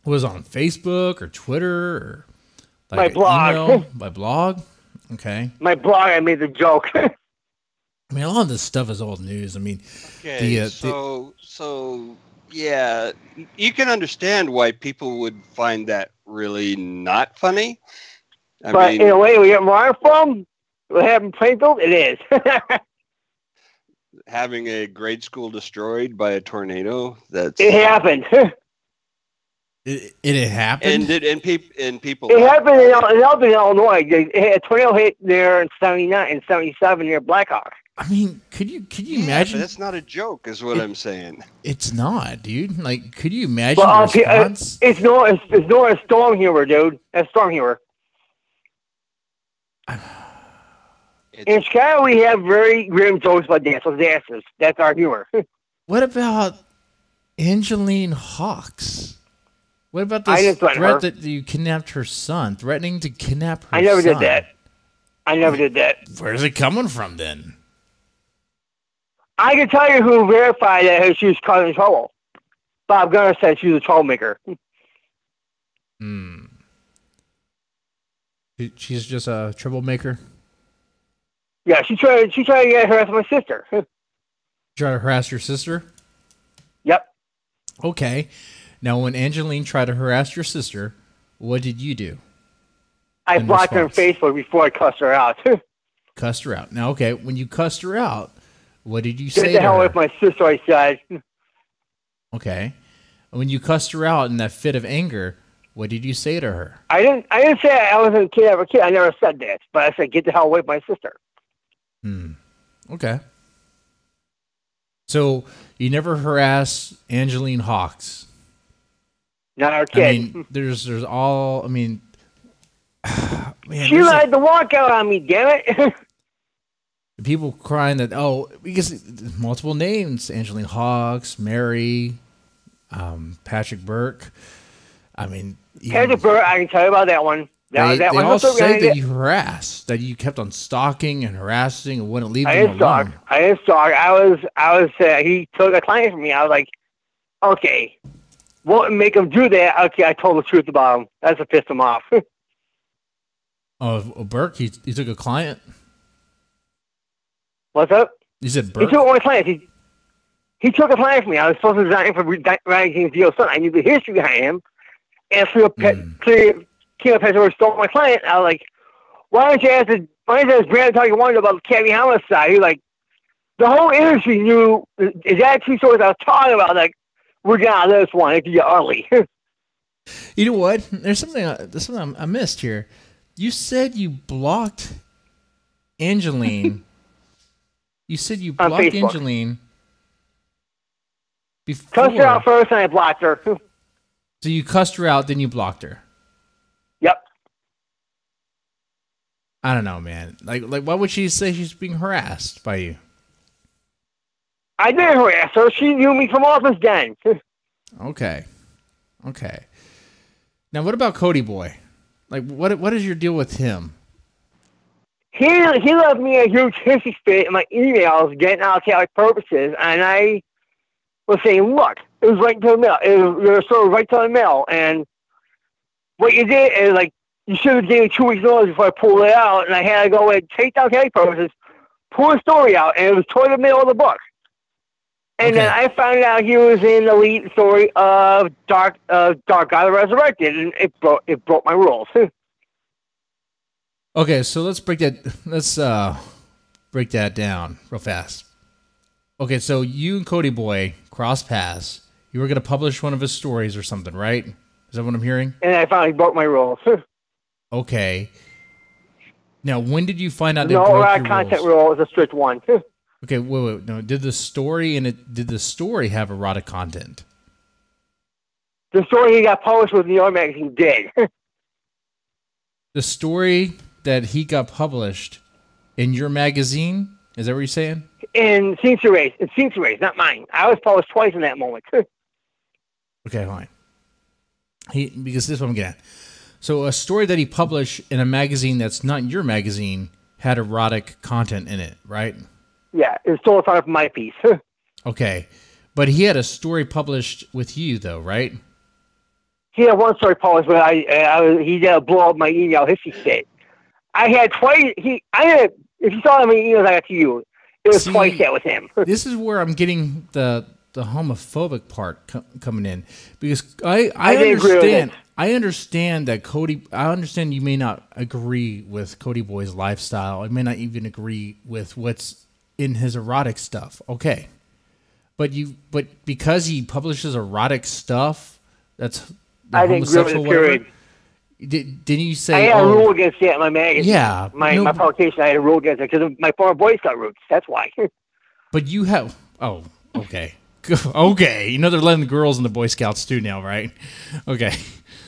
was it on Facebook or Twitter or like My an blog. email? My blog? Okay. My blog, I made the joke. I mean, a lot of this stuff is old news. I mean, Okay, so yeah, you can understand why people would find that really not funny. But in a way, we get where I'm from, what happened in Plainfield, it is. having a grade school destroyed by a tornado, It happened. it happened. And people. It happened in Illinois. A tornado hit there in 79 and 77 near Blackhawk. I mean, could you Yeah, imagine? but that's not a joke, is what I'm saying. It's not, dude. Like, could you imagine But the response? it's not a storm humor, dude. That's storm humor. In Chicago, we have very grim jokes about disasters. That's our humor. What about Angeline Hawks? What about I this didn't threaten her. threat that you kidnapped her son, threatening to kidnap her I never son? did that. I never did that. Where's it coming from then? I can tell you who verified that she was causing trouble. Bob Gunner said she was a troublemaker. She's just a troublemaker. Yeah, she tried to get harass my sister. Try to harass your sister? Yep. Okay. Now, when Angeline tried to harass your sister, what did you do? I In blocked her on response. Facebook before I cussed her out. Cussed her out. Now, okay, when you cussed her out, what did you say Get to the hell her? away from my sister, I said. Okay. When you cussed her out in that fit of anger, what did you say to her? I didn't say I wasn't a kid. I never said that. But I said, get the hell away from my sister. Okay. So you never harass Angeline Hawks. Not our kid. I mean, there's all. I mean, man, She there's lied to walk out on me, damn it. people crying that because multiple names: Angeline Hawks, Mary, Patrick Burke. I mean, Patrick Burr, I can tell you about that one. They one all was so say that behind you harassed, that you kept on stalking and harassing and wouldn't leave I them didn't stalk. alone. I didn't stalk. He took a client from me. I was like, okay, won't make him do that. Okay, I told the truth about him. That's what pissed him off. Oh, Burke, he took a client. What's up? You said He Burke. took one client. He took a client from me. I was supposed to design for writing Deal Son. I knew the history behind him. And King of Pets stole my client. I was like, why don't you ask Brandon talking one about Cabby homicide? He's like, the whole industry knew exactly 2 stories I was talking about. Like, we're down this one. It could get ugly. You know what? There's something I missed here. You said you blocked Angeline. You said you On blocked Facebook. Angeline before. Cussed her out first, and I blocked her. So you cussed her out, then you blocked her. Yep. I don't know, man. Like, why would she say she's being harassed by you? I did harass her. She knew me from office then. Okay. Now, what about Cody Boy? Like, what is your deal with him? He left me a huge hissy fit in my emails getting out of purposes, and I was saying, look, it was right to the mail. Your story was right to the mail, and what you did is, like, you should have given me 2 weeks notice before I pulled it out, and I had to go and take down Kelly purposes, pull the story out, and it was toward the middle of the book. And then I found out he was in the lead story of Dark God Resurrected, and it broke my rules. Okay, so let's break that down real fast. Okay, so you and Cody Boy cross paths. You were going to publish one of his stories or something, right? Is that what I'm hearing? And I finally broke my rules. Okay. Now, when did you find out? No, our content rule is a strict one. Okay, wait. No, did the story have erotic content? The story he got published with New York Magazine did. The story that he got published in your magazine? Is that what you're saying? In Senior Race, not mine. I was published twice in that moment. Okay, fine. Because this is what I'm getting at. So a story that he published in a magazine that's not your magazine had erotic content in it, right? Yeah, it stole a part from my piece. Okay. But he had a story published with you, though, right? He had one story published, but he did blow up my email history state. I had twice. If you saw how many emails I got to you, it was twice that with him. This is where I'm getting the homophobic part coming in, because I understand. I understand that Cody. I understand you may not agree with Cody Boy's lifestyle. I may not even agree with what's in his erotic stuff. Okay, but because he publishes erotic stuff, that's I didn't agree with the period. Didn't you say? I had a rule against that in my magazine. Yeah, my publication. I had a rule against it because of my former Boy Scout roots. That's why. But you have. Oh, okay. Okay, you know they're letting the girls in the Boy Scouts too now, right? Okay.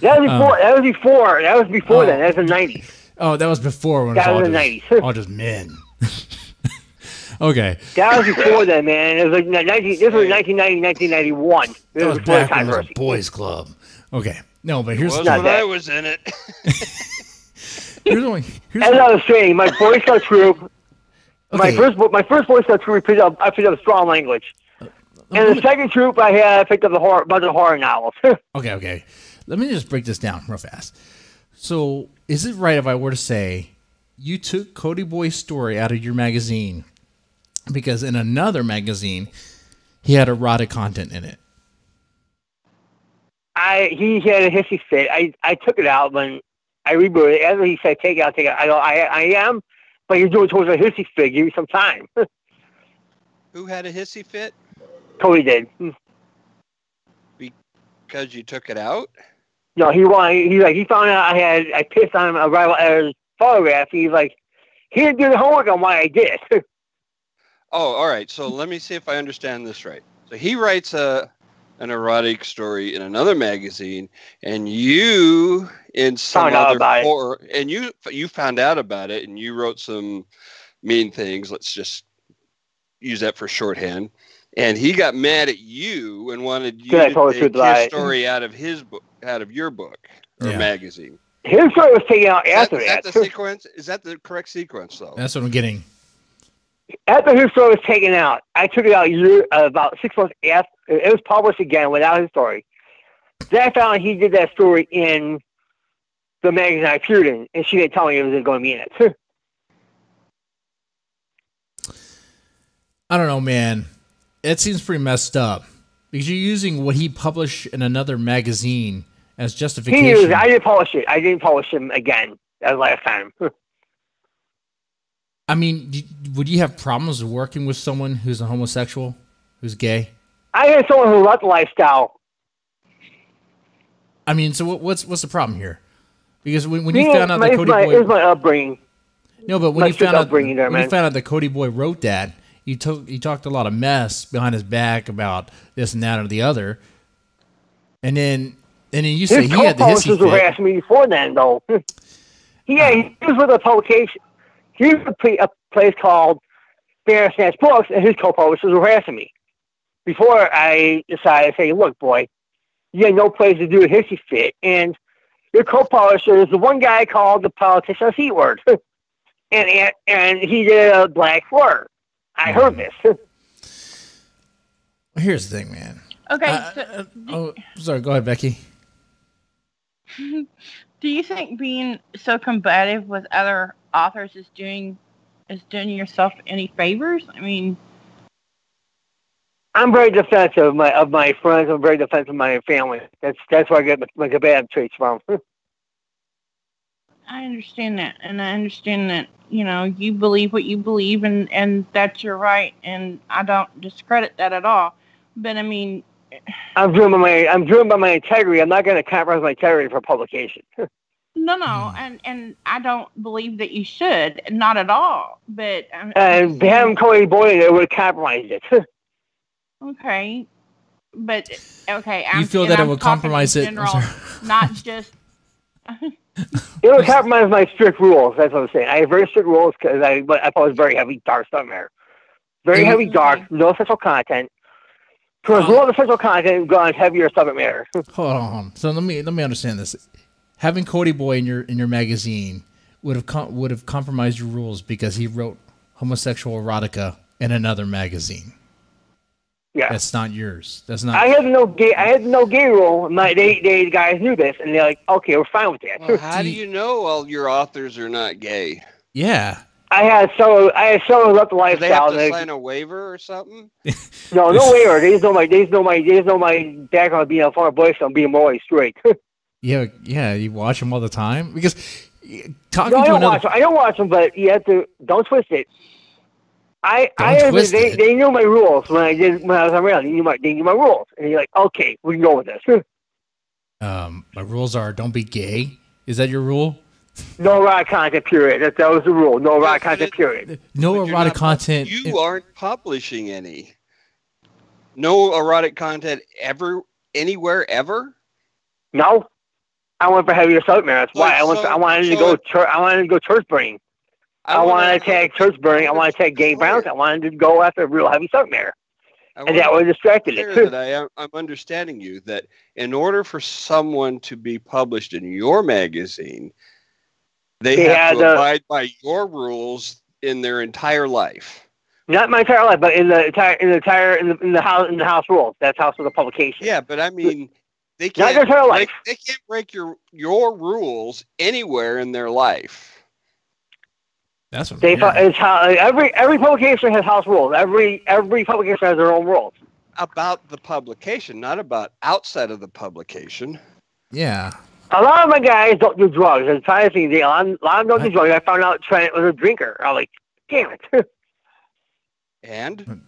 That was before. That was before then. That was the 90s. Oh, that was before when it was the 90s. All just men. Okay. That was before then, man. It was like this was 1990, 1991. That was back when it was a boys' club. Okay. No, but here's when I was in it. As I was saying, my Boy Scout troop. Okay. My first Boy Scout troop, I picked up strong language. And the second troop, I picked up a bunch of horror novels. Okay. Let me just break this down real fast. So, is it right if I were to say you took Cody Boy's story out of your magazine because in another magazine he had erotic content in it? He had a hissy fit. I took it out when I rebooted it. After he said, take it out. I go, I am, but you're doing towards a hissy fit. Give me some time. Who had a hissy fit? Cody did. Because you took it out? No, he found out I pissed on him a photograph. He's like, he didn't do the homework on why I did. Oh, all right. So let me see if I understand this right. So he writes an erotic story in another magazine, and you in some other horror, and you found out about it, and you wrote some mean things. Let's just use that for shorthand. And he got mad at you and wanted you to take his story out of his book, out of your book or magazine. His story was taken out after that. Is that the sequence? Is that the correct sequence, though? That's what I'm getting. After his story was taken out, I took it out about 6 months after. It was published again without his story. Then I found he did that story in the magazine I appeared in, and she didn't tell me it was going to be in it. I don't know, man. It seems pretty messed up because you're using what he published in another magazine as justification. I didn't publish it. I didn't publish him again. That was last time. I mean, would you have problems working with someone who's a homosexual, who's gay? I had someone who loved the lifestyle. I mean, so what's the problem here? Because when you found out that Cody Boy... It was my upbringing. No, but when you found out that Cody Boy wrote that, he talked a lot of mess behind his back about this and that or the other, and then you say he had the hissy fit. His harassing me before then, though. He was with a publication. He was a place called Bear Snatch Books, and his co-publishers were harassing me. before I decided to say, look, boy, you had no place to do a history fit, and your co-publisher is the one guy called the politician a C-word, and he did a black slur. I heard this. Here's the thing, man. Okay. Sorry. Go ahead, Becky. Do you think being so combative with other authors is doing yourself any favors? I mean, I'm very defensive of my friends. I'm very defensive of my family. That's where I get my combative traits from. I understand that, and I understand that you believe what you believe, and that's your right, and I don't discredit that at all. But I mean, I'm driven by my integrity. I'm not going to compromise my integrity for publication. No, and I don't believe that you should, not at all. But and having Cody Boyd, it would have compromised it. Okay, but okay. You feel that it would compromise it, general, not just. It would compromise my strict rules. That's what I'm saying. I have very strict rules because I thought it was very heavy dark stuff there. Very heavy dark, no sexual content. Because all the sexual content go on heavier subject matter. Hold on. So let me understand this. Having Cody Boy in your magazine would have compromised your rules because he wrote homosexual erotica in another magazine. Yeah, that's not yours. That's not. I had no gay rule. The guys knew this, and they're like, "Okay, we're fine with that." Well, how do you know all your authors are not gay? Yeah, I had so left the lifestyle. Do they have to sign a waiver or something? No waiver. They just know my background being a former boyfriend, being morally straight. Yeah. You watch them all the time because I don't watch them, but you have to. Don't twist it. They knew my rules when I was around. They knew my rules, and you're like, okay, we can go with this. My rules are don't be gay. Is that your rule? No erotic content, period. That was the rule. No erotic content, period. No erotic content. You aren't publishing any. No erotic content ever, anywhere, ever. No, I went for heavier subject matter. That's why I wanted to go church burning. I wanted to attack church burning. I wanted to attack gay violence. I wanted to go after real heavy subject matter. And that would distracted it. That I'm understanding you that in order for someone to be published in your magazine, they have to abide by your rules in their entire life. Not my entire life, but in the house rules. That's house of the publication. Yeah, but I mean, they can't. Not their entire life. They can't break your rules anywhere in their life. That's what every publication has house rules. Every publication has their own rules. About the publication, not about outside of the publication. Yeah. A lot of my guys don't do drugs. It's kind of thing. A lot of them don't do drugs. I found out Trent was a drinker. I was like, damn it. And?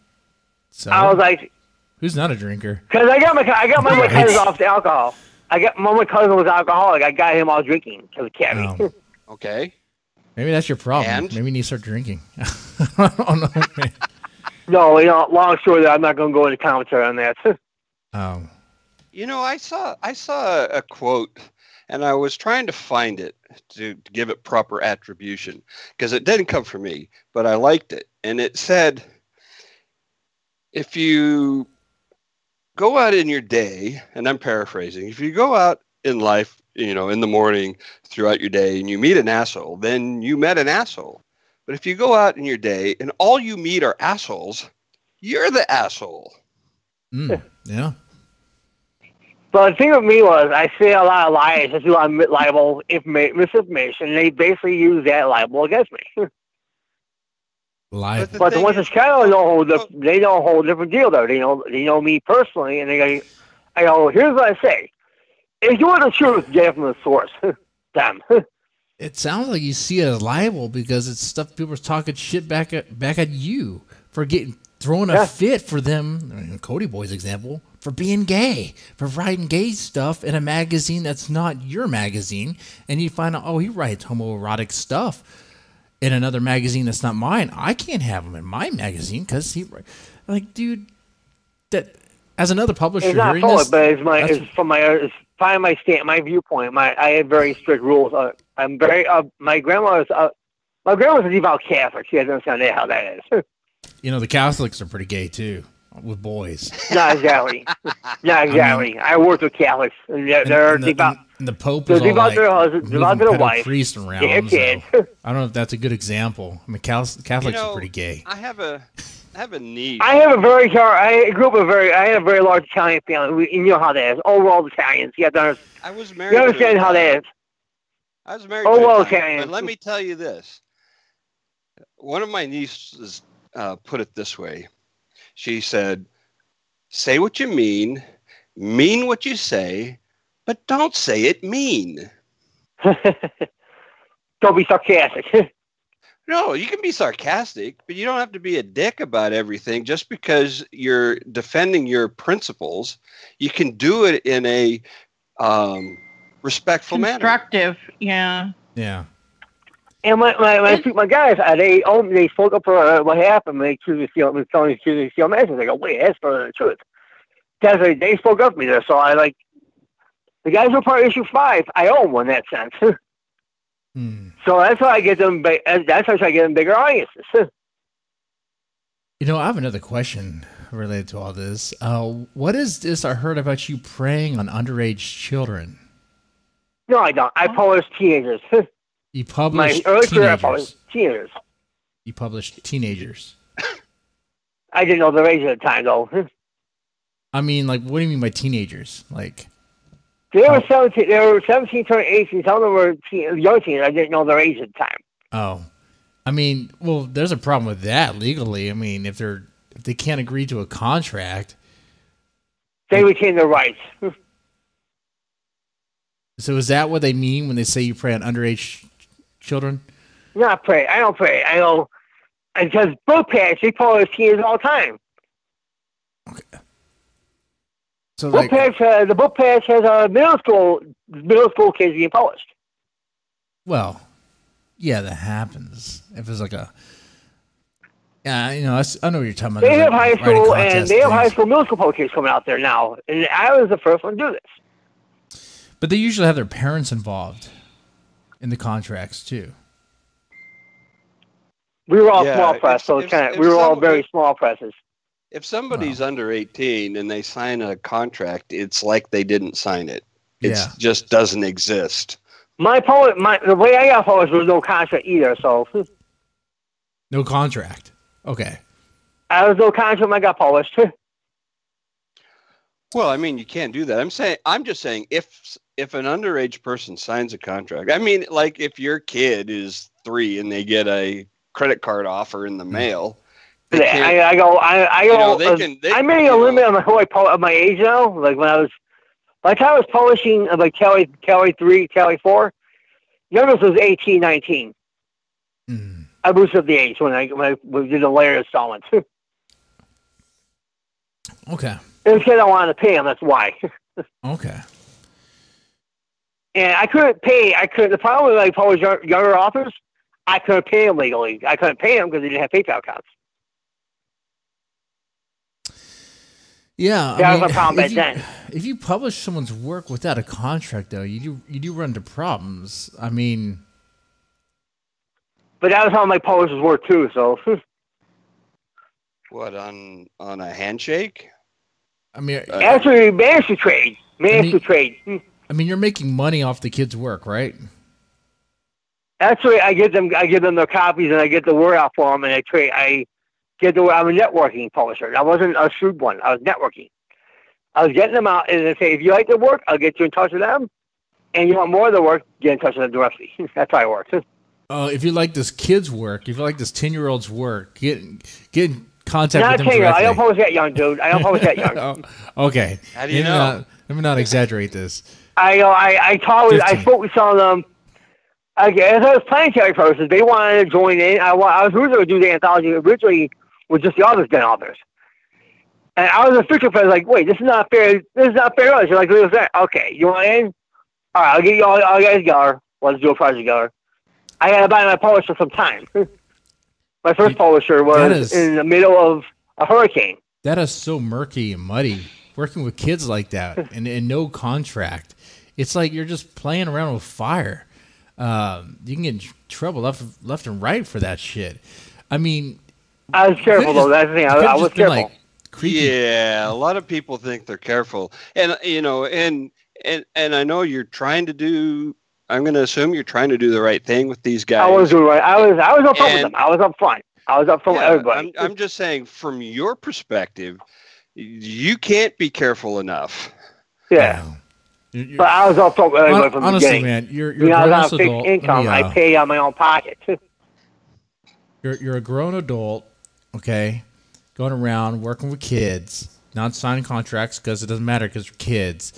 So, I was like, who's not a drinker? Because I got my cousin off the alcohol. My cousin was alcoholic. I got him all drinking because of Cabby. Okay. Maybe that's your problem. And? Maybe you need to start drinking. I don't know, man. No, long story that I'm not going to go into commentary on that. I saw a quote, and I was trying to find it to give it proper attribution because it didn't come from me, but I liked it. And it said, if you go out in your day, and I'm paraphrasing, if you go out in life, in the morning throughout your day and you meet an asshole, then you met an asshole. But if you go out in your day and all you meet are assholes, you're the asshole. Yeah. But the thing with me was I say a lot of lies, I do a lot of libel misinformation, and they basically use that libel against me. Libel. But the ones that kind of they know a whole different deal though. They know me personally, and I go, here's what I say. If you want the truth, get it from the source. Damn. It sounds like you see it as libel because it's stuff people are talking shit back at you for throwing a fit for them. I mean, Cody Boy's example, for being gay, for writing gay stuff in a magazine that's not your magazine, and you find out, he writes homoerotic stuff in another magazine that's not mine. I can't have him in my magazine because dude, that as another publisher, it's not fault, but it's from my viewpoint. I have very strict rules. I'm very my grandma's a devout Catholic. She doesn't understand how that is. The Catholics are pretty gay too. with boys. Not exactly. Not exactly. I worked with Catholics. And they're devout. And the Pope They're is all devout like to their husband, devout to their wife. Priest around. They have kids. So I don't know if that's a good example. I mean, Catholics are pretty gay. I have a niece. I have a very I grew up I had a very large Italian family. You know how that is. Overall Italians. You have to understand. I was married. You understand how that is. I was married. To Italian. But let me tell you this. One of my nieces put it this way. She said, "Say what you mean what you say, but don't say it mean." Don't be sarcastic. No, you can be sarcastic, but you don't have to be a dick about everything just because you're defending your principles. You can do it in a respectful manner. Constructive, yeah. Yeah. And my guys, they spoke up for what happened. They choose to steal messages. They go, wait, that's further the truth. Because they spoke up for me there, so the guys who are part of issue 5, I owe them in that sense. So that's how I get them. That's how I get them bigger audiences. You know, I have another question related to all this. What is this I heard about you preying on underage children? No, I don't. I publish teenagers. You publish my early career, I teenagers. published teenagers. You published teenagers. I didn't know their age at the time, though. I mean, like, what do you mean by teenagers? Like, they were 17. They were 17, turning 18. Some of them were young teens. I didn't know their age at the time. Oh, I mean, well, there's a problem with that legally. I mean, if they can't agree to a contract, they retain their rights. So is that what they mean when they say you prey on underage children? Not prey. I don't prey. I know, because book patch, they publish teenagers all the time. Okay. So the book patch has middle school kids being published. Well, yeah, that happens. If it's like I know what you're talking about. They have high school and they have high school, middle school publishers coming out there now, and I was the first one to do this. But they usually have their parents involved in the contracts too. We were all small press, so we were all very small presses. If somebody's under 18 and they sign a contract, it's like they didn't sign it. It just doesn't exist. The way I got published was no contract either, so. No contract. Okay. I was no contract when I got published. Well, I mean, you can't do that. I'm just saying if an underage person signs a contract, I mean, like if your kid is 3 and they get a credit card offer in the mail. I'm making a limit on my age now. Like by the time I was publishing like Kelly 3, Kelly 4, youngest was 18, 19. I boosted the age when we did the layer installments. Okay. It's because I wanted to pay them. That's why. Okay. And I couldn't pay. The problem with I published younger authors, I couldn't pay them legally. I couldn't pay them because they didn't have PayPal accounts. Yeah, that was a problem back then. If you publish someone's work without a contract, though, you do run into problems. I mean, but that was how my publishers work too. So, what on a handshake? I mean, actually, managed to trade. I mean, you're making money off the kid's work, right? Actually, I give them their copies and I get the word out for them, and I trade. I'm a networking publisher. I wasn't a shrewd one. I was networking. I was getting them out, and they say, if you like the work, I'll get you in touch with them. And you want more of the work, get in touch with them directly. That's how it works. If you like this kid's work, if you like this 10-year-old's work, get in contact with them directly. I don't publish that young, dude. I don't publish that young. Okay. How do you know? Let me not exaggerate this. I spoke with some of them. As I was planning characters, they wanted to join in. I was originally going to do the anthology originally with just the authors, then authors. And I was a fiction fan. Like, wait, this is not fair. This is not fair. You're like, okay, you want in? All right, I'll get you all guys together. Let's do a project together. I had to buy my publisher some time. My first publisher was in the middle of a hurricane. That is so murky and muddy. Working with kids like that and no contract. It's like you're just playing around with fire. You can get in trouble left and right for that shit. I mean, I was careful though. That's the thing. I was careful. Like creepy. Yeah, a lot of people think they're careful, and and I know you're trying to do. I'm going to assume you're trying to do the right thing with these guys. I was doing right. I was up front with them. I was up front. I was up front with everybody. I'm just saying, from your perspective, you can't be careful enough. Yeah. But I was up front with everybody from the honestly, beginning. man, you're a grown on fixed adult. income. I pay out of my own pocket. You're a grown adult, okay, going around working with kids, not signing contracts because it doesn't matter because they're kids.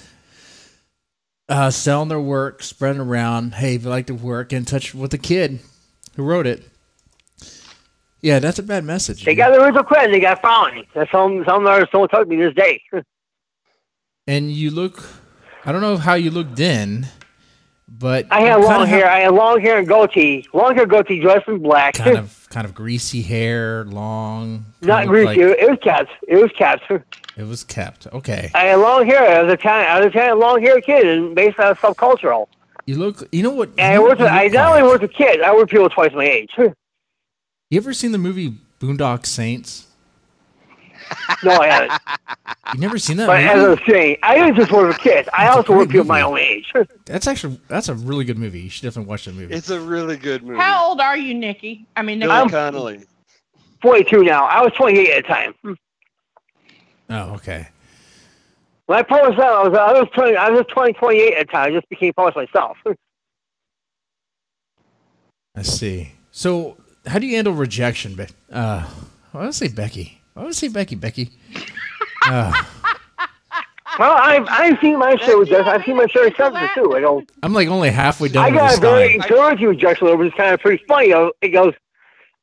Selling their work, spreading around. Hey, if you like to work, get in touch with the kid who wrote it. Yeah, that's a bad message. They got the original credit. They got felony. That's some artists don't tell me this day. And you look, I don't know how you looked then, but I had long hair. I had long hair and goatee. Long hair, goatee, dressed in black. Kind of greasy hair, long. Not greasy. It was kept. It was kept. Okay. I had long hair. I was a long hair kid, and based on subcultural. You look. You know what? And I not only worked with kids. I worked with people twice my age. You ever seen the movie Boondock Saints? No, I haven't. You never seen that but movie? As I was saying, I didn't just work with kids. I also worked with people my own age. That's a really good movie. You should definitely watch that movie. It's a really good movie. How old are you, Nikki? I mean, Billy Connolly. 42 now. I was 28 at the time. Oh, okay. When I published that, I was 28 at the time. I just became published myself. I see. So, how do you handle rejection? I want to say Becky. Becky. Well, I've seen my show with this. I've seen my show accepted too. I'm like only halfway done. I with got this a very time. encouraging rejection letter, which is kind of pretty funny. It goes,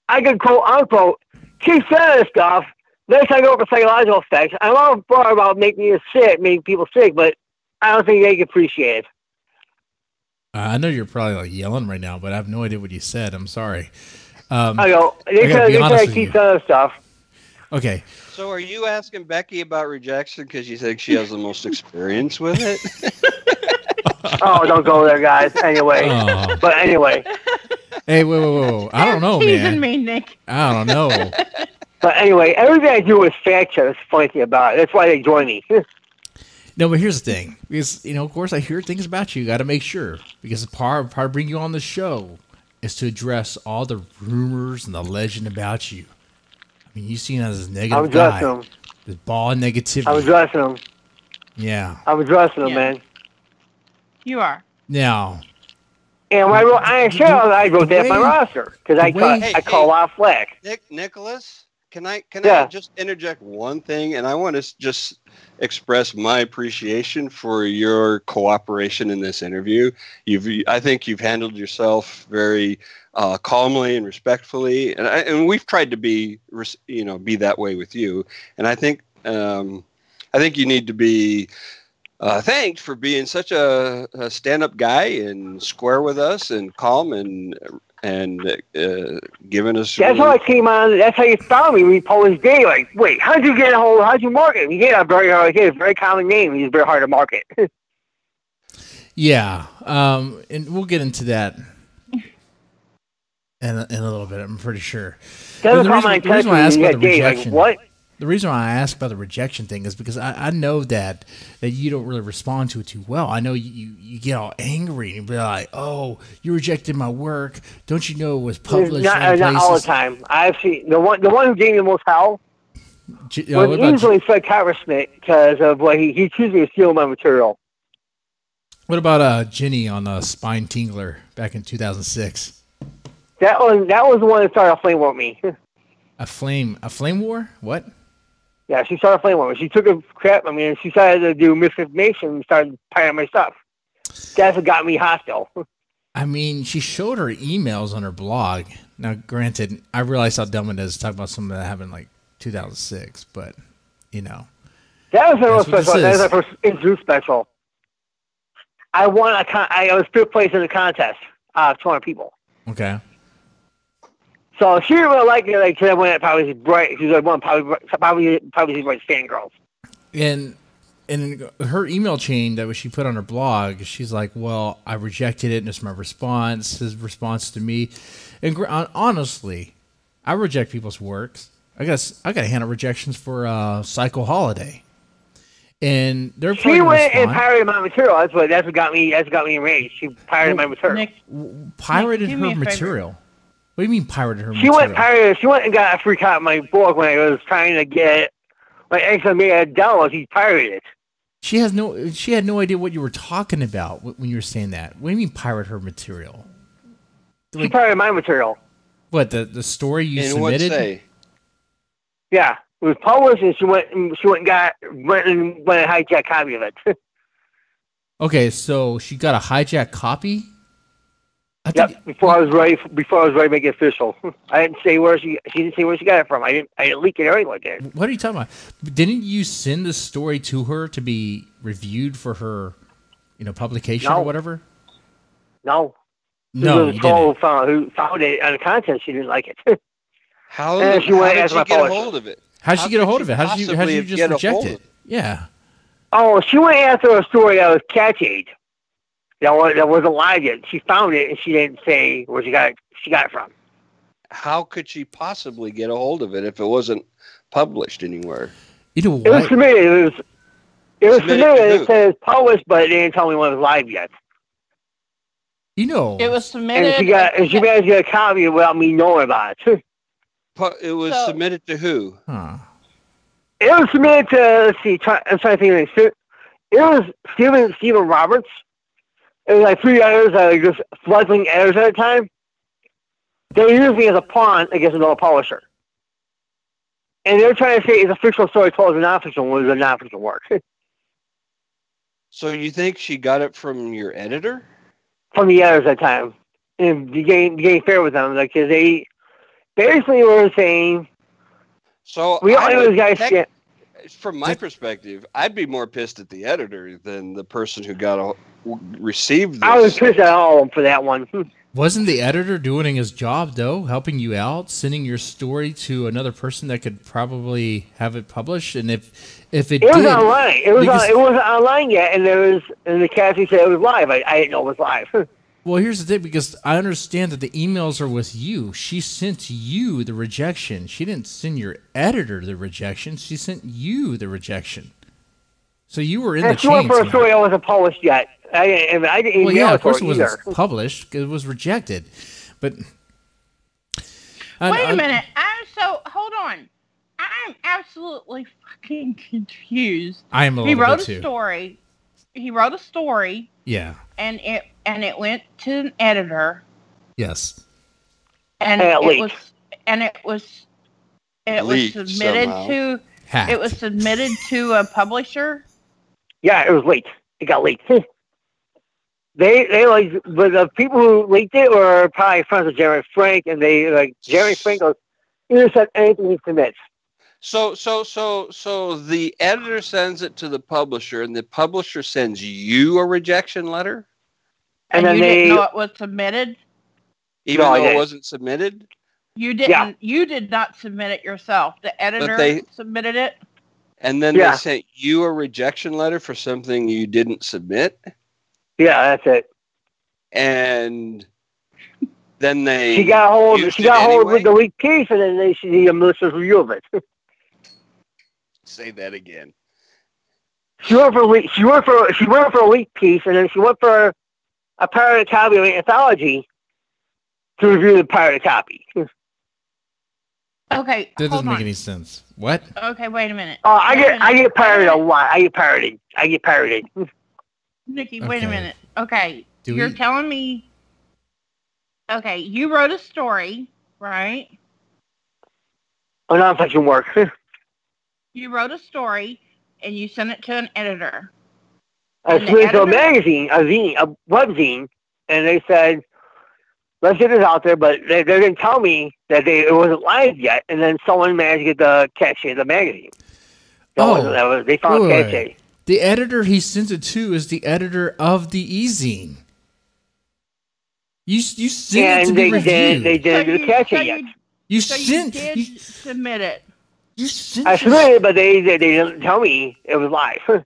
I can quote unquote keep saying this stuff. Next time I go for psychological effects, I'm all far about making people sick, but I don't think they can appreciate it. I know you're probably like yelling right now, but I have no idea what you said. I'm sorry. I go, they say I keep saying this stuff. Okay. So are you asking Becky about rejection because you think she has the most experience with it? Oh, don't go there, guys. Anyway. Oh. But anyway. Hey, whoa. I don't know, teasing man. me, Nick. I don't know. But anyway, everything I do is fact check. That's the funny thing about it. That's why they join me. No, but here's the thing. Because, of course, I hear things about you. You got to make sure. Because part of bringing you on the show is to address all the rumors and the legend about you. I mean, you seen as a negative guy. I'm addressing them. This ball of negativity. I'm addressing them. Yeah. I'm addressing them, man. You are. Now. And when I wrote that on my roster because I call off flack. Nicholas, can I Yeah. just interject one thing? And I want to just express my appreciation for your cooperation in this interview. I think you've handled yourself very calmly and respectfully, and we've tried to be that way with you. And I think you need to be thanked for being such a stand-up guy and square with us and calm and giving us. That's how I came on. That's how you found me. We Polish Day. Like, wait, how'd you get a hold? How'd you market him? He had a very common name. He's very hard to market. Yeah, and we'll get into that in a little bit. I'm pretty sure. The reason why I asked about the rejection, what? The reason why I ask about the rejection thing is because I know that you don't really respond to it too well. I know you get all angry and be like, "Oh, you rejected my work. Don't you know it was published?" Not all the time. I've seen the one who gave me the most hell was easily Fred Coppersmith because of what he accused me of stealing my material. What about Ginny on Spine Tingler back in 2006? That was the one that started a flame war with me. A flame war? What? Yeah, she started a flame war. She took a crap. I mean, she started to do misinformation and started piling my stuff. That's what got me hostile. I mean, she showed her emails on her blog. Now, granted, I realize how dumb it is to talk about something that happened like 2006, but that was my most special. That was my first interview special. I won. I was fifth place in the contest. 200 people. Okay. So she didn't really like it. Like, cause I went probably bright. She was like one probably bright fangirls. And in her email chain that she put on her blog, she's like, "Well, I rejected it, and it's my response. His response to me." And honestly, I reject people's works. I gotta handle rejections for Psycho Holiday, and they're She went and pirated my material. That's what got me. That's what got me enraged. She pirated my material. Pirated her material. What do you mean pirated her She material? She went and got a free copy of my book when I was trying to get my Encyclopedia download. She pirated it. She had no idea what you were talking about when you were saying that. What do you mean pirate her material? She pirated my material. What, the story you submitted? What say? Yeah, it was published, and she went and hijacked a copy of it. Okay, so she got a hijacked copy. Yep. Before I was ready to make it official. I didn't say where she didn't say where she got it from. I didn't leak it or anything like that. What are you talking about? Didn't you send the story to her to be reviewed for her, publication or whatever? No. No, you didn't. Who found it on the content, she didn't like it. How did she get a hold of it? How did she get a hold of it? How did you just reject it? Yeah. Oh, she went after a story that was catchy. That wasn't live yet. She found it and she didn't say where she got it from. How could she possibly get a hold of it if it wasn't published anywhere? You know what? It was submitted. It was submitted. It says published, but it didn't tell me when it was live yet. It was submitted. And she managed to get a copy without me knowing about it. It was submitted to who? Huh. It was submitted to, let's see, I'm trying to think of it. It was Stephen Roberts. It was like 3 editors that were just fledgling editors at a time. They used me as a pawn against another publisher. And they were trying to say it's a fictional story told as a non-fictional when it was a non-fictional work. So you think she got it from your editor? From the editors at the time. And getting fair with them. Like, cause they basically were saying, so we all know these guys shit. From my perspective, I'd be more pissed at the editor than the person who received this. I was pissed at all of them for that one. Wasn't the editor doing his job, though, helping you out, sending your story to another person that could probably have it published? And if it was online. It wasn't online yet, and the casting said it was live. I didn't know it was live. Well, here's the thing, because I understand that the emails are with you. She sent you the rejection. She didn't send your editor the rejection. She sent you the rejection. So you were in the chain. She went for a story that wasn't published yet. I didn't well, yeah, of course it wasn't published. It was rejected. But wait a minute. Hold on. I'm absolutely fucking confused. I am a little bit too. He wrote a story. Yeah. And it went to an editor. Yes. And it was submitted to a publisher. Yeah, it was leaked. It got leaked. They like, but the people who leaked it were probably friends with Jeremy Frank, and Jeremy Frank goes, "You said anything he submits." So the editor sends it to the publisher, and the publisher sends you a rejection letter? And you didn't know it was submitted? Even though it wasn't submitted? You didn't. Yeah. You did not submit it yourself. The editor submitted it? And then they sent you a rejection letter for something you didn't submit? Yeah, that's it. And then she got hold of the leaked piece, and then she did a malicious review of it. Say that again. She went for a leaked piece, and then she went for a pirated copy of an anthology to review the pirated copy. Okay, that doesn't make any sense. What? Okay, wait a minute. I get pirated a lot. I get pirated. Nikki, wait a minute. Okay, you're telling me. Okay, you wrote a story, right? A non-fiction work. You wrote a story, and you sent it to an editor. I sent it to a magazine, a webzine, and they said, let's get this out there, but they didn't tell me that it wasn't live yet, and then someone managed to get the cachet of the magazine. They found cachet. The editor he sent it to is the editor of the e-zine. You sent it to be reviewed. They didn't do the cachet yet. You did submit it. I submitted it, but they didn't tell me it was live.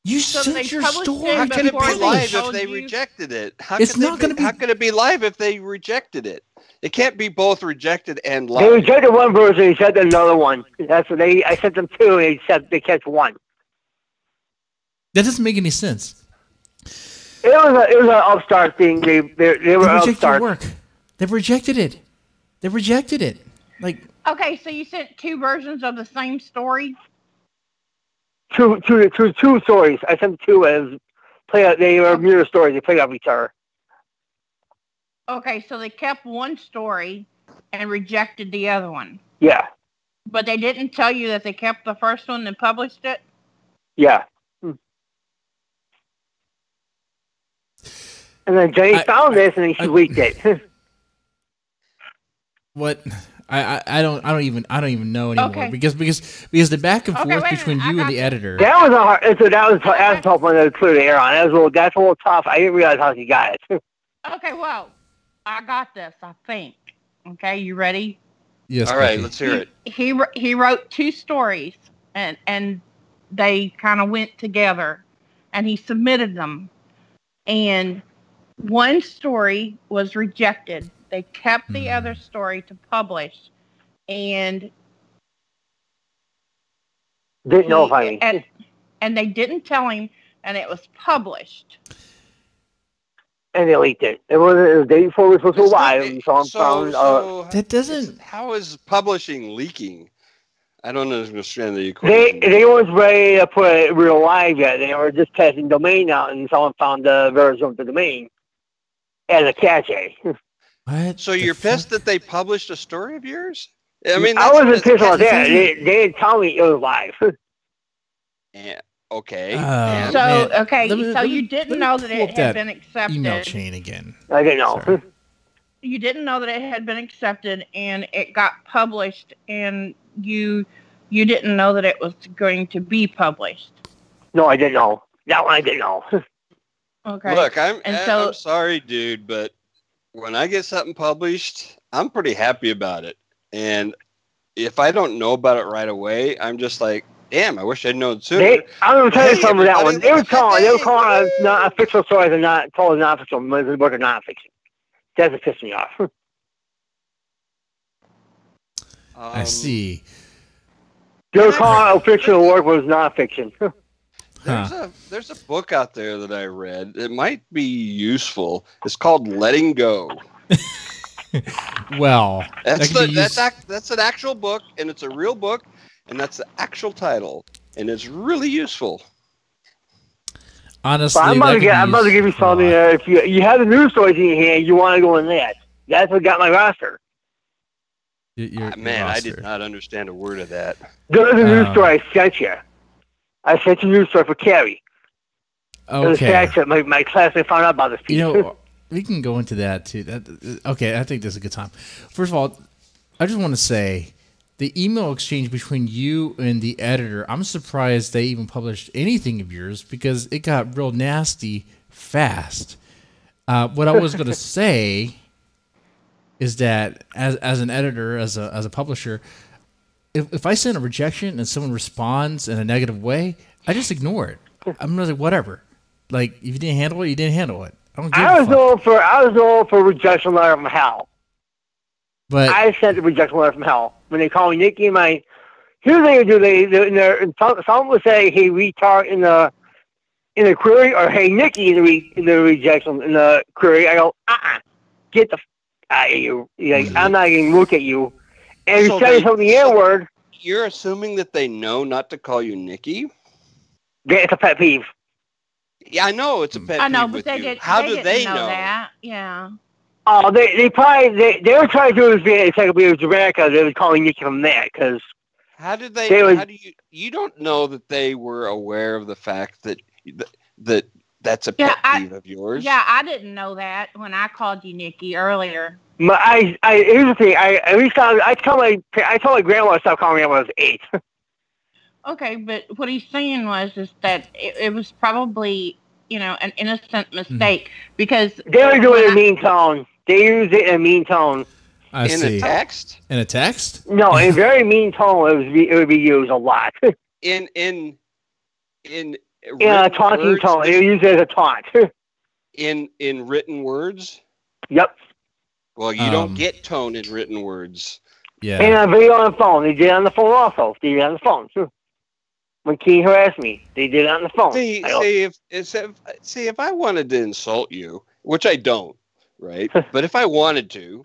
You sent your story. How can it be live if they rejected it? How can it be live if they rejected it? It can't be both rejected and They lied. rejected one version, they sent another one. That's what I sent them two, and they kept one. That doesn't make any sense. It was an upstart thing. They were rejected upstart. work. They've rejected it. They rejected it. Like, Okay, so you sent two versions of the same story? Two stories. I sent two as they were mirror stories. They played off each other. Okay, so they kept one story and rejected the other one. Yeah. But they didn't tell you that they kept the first one and published it? Yeah. And then Jenny found this, and then she leaked it. what? I don't even know anymore. Okay. Because the back and forth wait a between minute, you and the editor. That was a hard. So that was a tough one to clear the air on. That's a little tough. I didn't realize how she got it. Okay, well, I got this, I think. Okay, you ready? Yes. All right, Becky. let's hear it. He wrote two stories, and they kind of went together, and he submitted them. And one story was rejected. They kept the other story to publish, and Didn't know if I. And they didn't tell him, and it was published. And they leaked it. It was the day before we were supposed to go live. So that doesn't. How is publishing leaking? I don't understand the equation. They weren't ready to put it real live yet. They were just testing domain out, and someone found the version of the domain as a cache. What? So you're pissed that they published a story of yours? I mean, I wasn't pissed about that. They didn't tell me it was live. Yeah. Okay. Man. So you didn't know that it had been accepted. Email chain again. I didn't know. Sorry. You didn't know that it had been accepted, and it got published, and you didn't know that it was going to be published. No, I didn't know. That one I didn't know. Okay. Look, I'm sorry, dude, but when I get something published, I'm pretty happy about it. And if I don't know about it right away, I'm just like, damn, I wish I'd known sooner. I'm going to tell you something with that one. They were calling it not fictional stories and not told as non-fictional, but they're non-fiction. That just pissed me off. I see. They were calling it fictional work was non-fiction. There's a book out there that I read. It might be useful. It's called Letting Go. Well, that's an actual book, and it's a real book, and that's the actual title, and it's really useful. Honestly, I'm about to give you something. If you have the news stories in your hand, you want to go in that. That's what got my roster. Your man, roster. I did not understand a word of that. There's a news story I sent you. I sent you a news story for Carrie. Okay. It was facts that my classmate found out about this piece. We can go into that too. Okay, I think this is a good time. First of all, I just want to say the email exchange between you and the editor, I'm surprised they even published anything of yours because it got real nasty fast. What I was going to say is that as an editor, as a publisher, if I send a rejection and someone responds in a negative way, I just ignore it. I'm like, whatever. Like, if you didn't handle it, you didn't handle it. I was known for rejection letter from hell. But I sent a rejection letter from hell. When they call me Nicky, here's what they do. Someone would say, "Hey, retard" in the query, or "Hey, Nicky" in the rejection in the query. I go, get the out of you. Like, I'm not going to look at you. And if you say something the N word, you're assuming that they know not to call you Nicky? It's a pet peeve. Yeah, I know it's a pet peeve. I know, but with they you. did. How they do didn't they know know that? Yeah. Oh, they were trying to do this via Encyclopedia Dramatica. They were calling Nicky from that because. How do you don't know that they were aware of the fact that that's a pet peeve of yours? Yeah, I didn't know that when I called you Nicky earlier. Here's the thing. I told my grandma to stop calling me when I was 8. Okay, but what he's saying is that it was probably, an innocent mistake because they were doing it in a mean tone. They used it in a mean tone. I see. A text? In a text? No, in a very mean tone. It would be used a lot. In a taunting tone. They use it as a taunt. In written words? Yep. Well, you don't get tone in written words. Yeah. And on video on the phone. They did it on the phone also. They did it on the phone, too. When Keen harassed me, they did it on the phone. See, if I wanted to insult you, which I don't, right? But if I wanted to,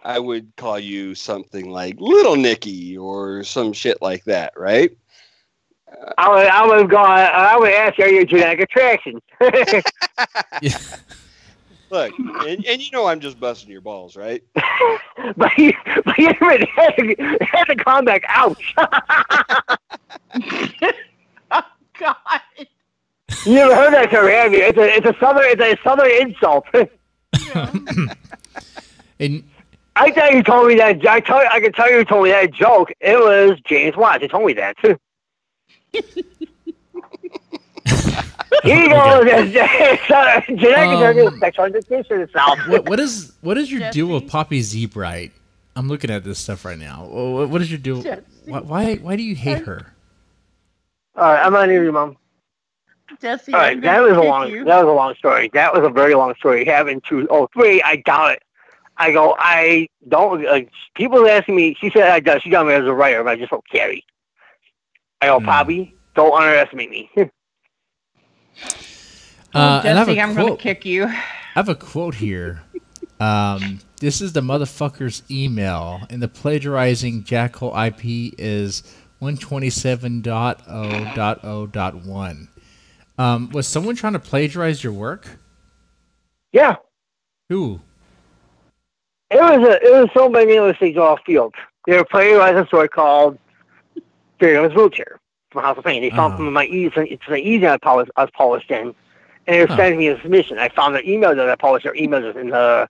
I would call you something like Little Nicky or some shit like that, right? I would ask you, are you genetic attraction? Yeah. Look, and you know I'm just busting your balls, right? but you had to calm back. Ouch! Oh God! You never heard that term, have you? It's a southern insult. And I thought you told me that. I can tell you told me that joke. It was James Watts. He told me that too. He goes, genetic sexual education itself. what is your deal with Poppy Zebright? I'm looking at this stuff right now. What is your deal? Why do you hate her? All right, I'm not even Mom. Jesse, all right, that was a long story. That was a very long story. Having 203, I doubt it. I go, I don't. People asking me. She said she got me as a writer, but I just wrote Carrie. I go, Poppy, don't underestimate me. Jesse, I'm going to kick you. I have a quote here. This is the motherfucker's email, and the plagiarizing jackhole IP is 127.0.0.1. Was someone trying to plagiarize your work? Yeah. Who? It was somebody named English off field. They were plagiarizing a story called Fairy of His Wheelchair from House of Pain. They found from my it's an easy I was polished in, and they were sending me a submission. I found their email that I polished their emails in the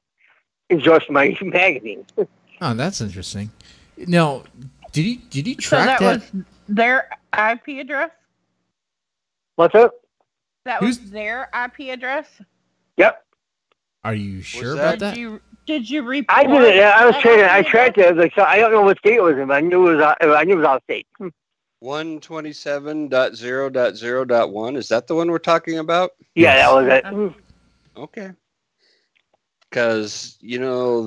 endorsed my magazine. Oh, that's interesting. Now, did you track that? Was their IP address? What's up? That was their IP address? Yep. Are you sure about that? Did you report? I did it. I was trading. I tracked it. Like, so I don't know what state it was in, but I knew it was out of state. 127.0.0.1. Is that the one we're talking about? Yeah, that was it. Okay. Because,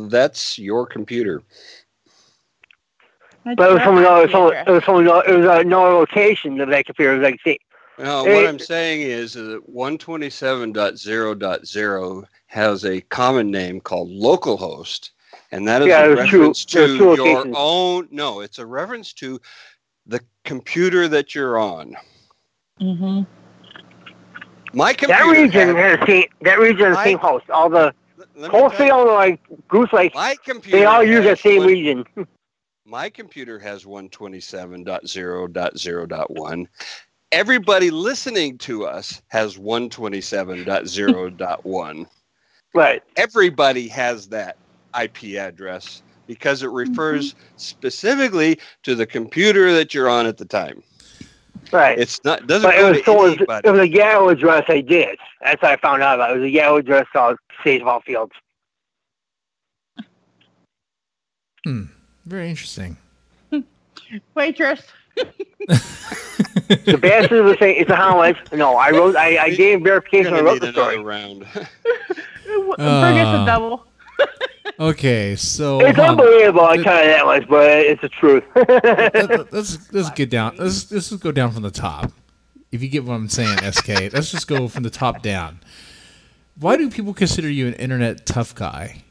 that's your computer. But it was no location of that computer. It was like, see. No, what I'm saying is that 127.0.0 has a common name called localhost, and that is a reference to your own. No, it's a reference to the computer that you're on. Mm-hmm. My computer. That region has the same host. All the wholesale like Goose Lake. My computer. They all use that same region. My computer has 127.0.0.1. Everybody listening to us has 127.0.1. Right. Everybody has that IP address because it refers specifically to the computer that you're on at the time. Right. It's not. Doesn't go to anybody. It was a Yahoo address I did. That's how I found out about it. It was a Yahoo address called Sageball Fields. Very interesting. Waitress. Sebastian was saying it's a homage. No, I gave verification. I wrote the story. Round. Bring us a double. Okay, so it's unbelievable. I tell you that much, but it's the truth. let's get down. Let's just go down from the top. If you get what I'm saying, SK, let's just go from the top down. Why do people consider you an internet tough guy?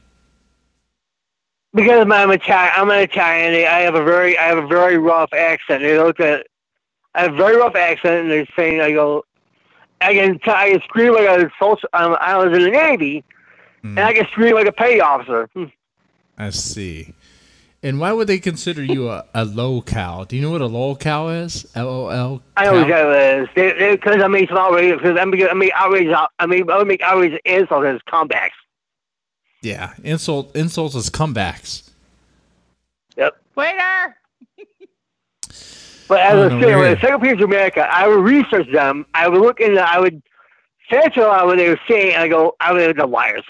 Because I'm Italian. I'm an Italian. I have a very rough accent. I have a very rough accent, and they're saying I can scream like a soldier. I was in the Navy, and I can scream like a petty officer. I see. And why would they consider you a lol-cow? Do you know what a lol-cow is? LOL. I know what that is. Because I made some outrage. Because I make outrage. I would make outrage insults as comebacks. Yeah, insults as comebacks. Yep. Waiter. But as I say, with Encyclopedia Dramatica, I would research them. I would look into. I would search a lot what they were saying, and I would the liars.